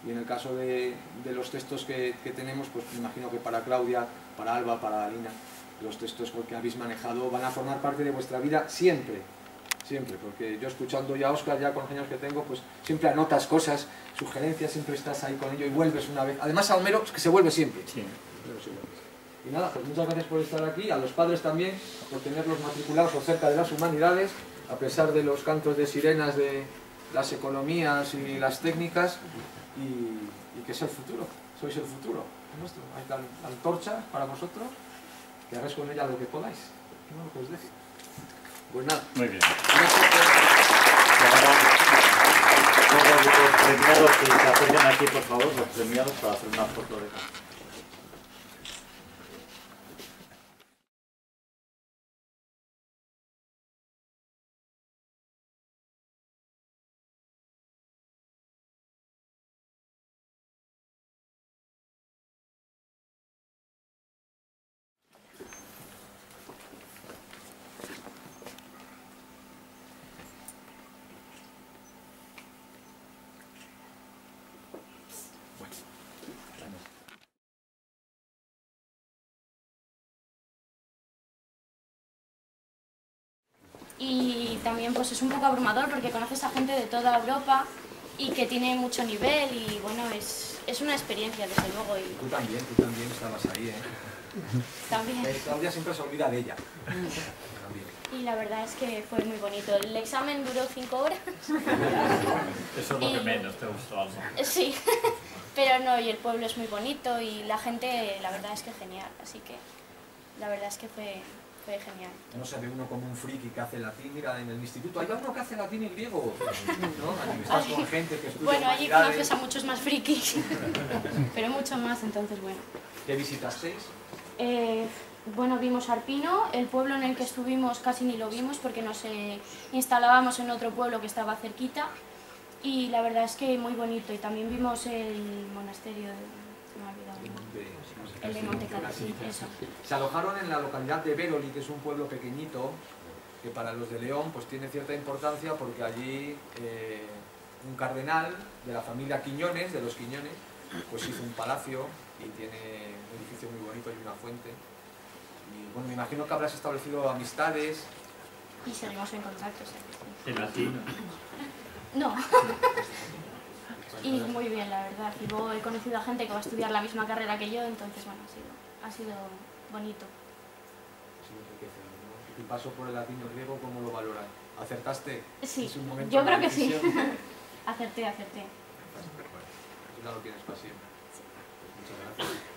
Y en el caso de los textos que tenemos, pues me imagino que para Claudia, para Alba, para Alina, los textos que habéis manejado van a formar parte de vuestra vida siempre, porque yo escuchando ya a Óscar, ya con los años que tengo, pues siempre anotas cosas, sugerencias, siempre estás ahí con ello y vuelves una vez. Además a Homero es que se vuelve siempre.
Sí.
Y nada, pues muchas gracias por estar aquí, a los padres también, por tenerlos matriculados o cerca de las humanidades, a pesar de los cantos de sirenas de las economías y las técnicas, y que es el futuro, sois el futuro nuestro. Hay la antorcha para vosotros, que hagáis con ella lo que podáis, no lo que os deje. Pues nada.
Muy bien.
Gracias.
Todos los premiados que se acerquen aquí, por favor, los premiados, para hacer una foto de...
también pues es un poco abrumador porque conoces a gente de toda Europa y que tiene mucho nivel y bueno, es una experiencia desde luego. Y
Tú también estabas ahí,
también.
Claudia siempre se olvida de ella.
Y la verdad es que fue muy bonito. El examen duró 5 horas.
Eso es lo que menos te gustó, Alma.
Sí, pero no, y el pueblo es muy bonito y la gente, la verdad es que genial. Así que la verdad es que fue genial.
No se ve uno como un friki que hace latín, mira, en el instituto hay uno que hace latín y griego, ¿no? Estás con gente que estudia
Bueno, allí
humanidades.
conoces a muchos más frikis, pero mucho más, entonces bueno.
¿Qué visitasteis?
Bueno, vimos Arpino, el pueblo en el que estuvimos casi ni lo vimos porque nos instalábamos en otro pueblo que estaba cerquita y la verdad es que muy bonito. Y también vimos el monasterio, se me ha olvidado, el de Montecalcí, eso.
Se alojaron en la localidad de Veroli, que es un pueblo pequeñito, que para los de León pues tiene cierta importancia porque allí un cardenal de la familia Quiñones, de los Quiñones, pues hizo un palacio y tiene un edificio muy bonito y una fuente. Y bueno, me imagino que habrás establecido amistades.
Y seguimos en contacto, sí.
En latino.
No. Y muy bien, la verdad. Y luego he conocido a gente que va a estudiar la misma carrera que yo, entonces bueno, ha sido bonito.
Sí, enriquecedor, ¿no? ¿Tu paso por el latín y el griego cómo lo valoras? ¿Acertaste?
Sí,
¿Es un momento
yo
de
creo que sí.
decisión?
Acerté.
Eso ya lo tienes para siempre. Muchas gracias.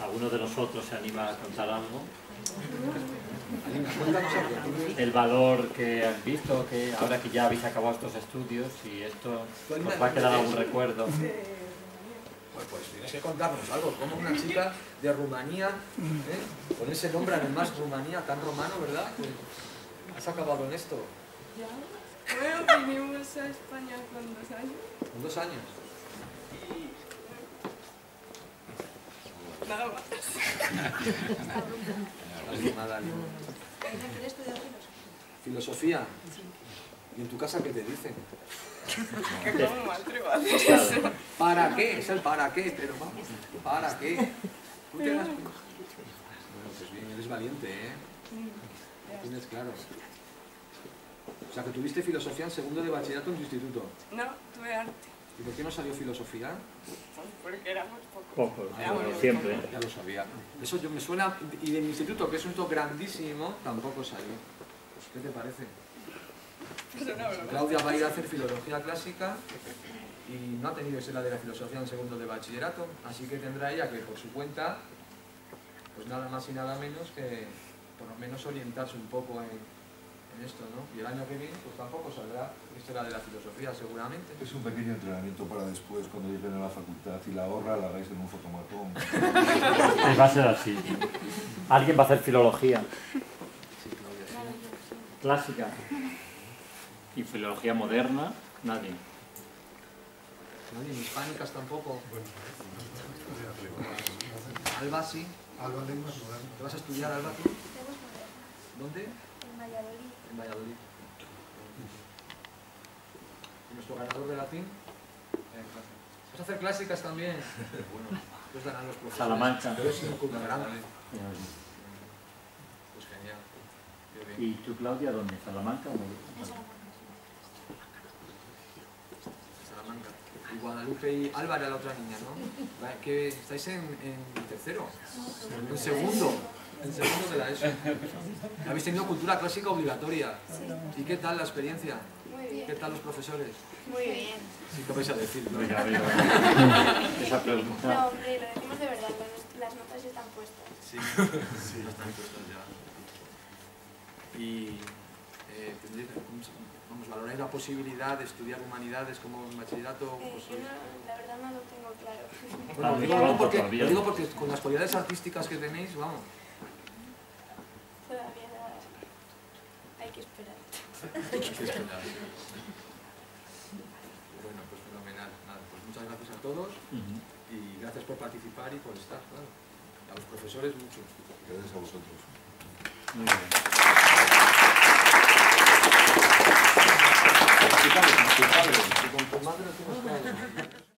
¿Alguno de nosotros se anima a contar algo?
Alina, cuéntanos algo.
El valor que has visto, que ahora que ya habéis acabado estos estudios y esto os va a quedar algún recuerdo.
Pues tienes que contarnos algo, como una chica de Rumanía, con ese nombre además Rumanía, tan romano, ¿verdad? Pues has acabado en esto.
Bueno, vinimos a España con 2 años.
¿Con 2 años?
Nada más.
Nada, filosofía. ¿Y en tu casa qué te dicen?
Que como mal tribal.
¿Para qué? Es el para qué, pero vamos, ¿para qué? ¿Tú te das? Bueno, pues bien, eres valiente, ¿eh? Lo tienes claro. O sea, que tuviste filosofía en segundo de bachillerato en tu instituto.
No, tuve arte.
¿Y por qué no salió filosofía?
Porque éramos pocos.
Poco,
Éramos
como siempre.
Ya lo sabía. Eso yo me suena... Y de mi instituto, que es un instituto grandísimo, tampoco salió. ¿Qué te parece?
Es una broma.
Claudia va a ir a hacer filología clásica y no ha tenido esa de la filosofía en segundo de bachillerato, así que tendrá ella que por su cuenta, pues nada más y nada menos que por lo menos orientarse un poco en esto, ¿no? Y el año que viene pues tampoco saldrá historia de la filosofía seguramente.
Es un pequeño entrenamiento para después, cuando lleguen a la facultad y la ahorra la hagáis en un fotomatón.
Va a ser así. ¿Alguien va a hacer filología?
Sí, Claudia, sí.
Clásica. ¿Y filología moderna? Nadie.
Nadie, ni hispánicas tampoco. Alba sí.
Alba lenguas modernas.
¿Te vas a estudiar, Alba, tú? ¿Dónde?
En Valladolid.
En Valladolid. ¿Y nuestro ganador de latín? ¿Vas a hacer clásicas también? Bueno, pues darán los profesores.
Salamanca.
Pero es un curso grande. Pues genial. Qué bien.
¿Y tú, Claudia, dónde? ¿Salamanca o
Salamanca. Y Guadalupe y Alba era la otra niña, ¿no? ¿Que estáis en tercero? En segundo. En segundo de la ESO. Habéis tenido cultura clásica obligatoria. ¿Y qué tal la experiencia?
Muy bien.
¿Qué tal los profesores?
Muy bien.
Sí, ¿qué vais a decir? ¿No?
Venga, venga. Esa pregunta.
No, hombre, lo decimos de verdad, las notas están puestas.
Sí, sí, están puestos ya. Y vamos, valoráis la posibilidad de estudiar humanidades como en bachillerato. Pues,
Yo no, la verdad no lo tengo claro.
bueno, lo digo porque con las cualidades artísticas que tenéis, vamos.
Todavía hay que esperar.
Hay que esperar. Bueno, pues fenomenal. Nada, pues muchas gracias a todos y gracias por participar y por estar, claro. A los profesores mucho.
Gracias a vosotros.
Muy bien.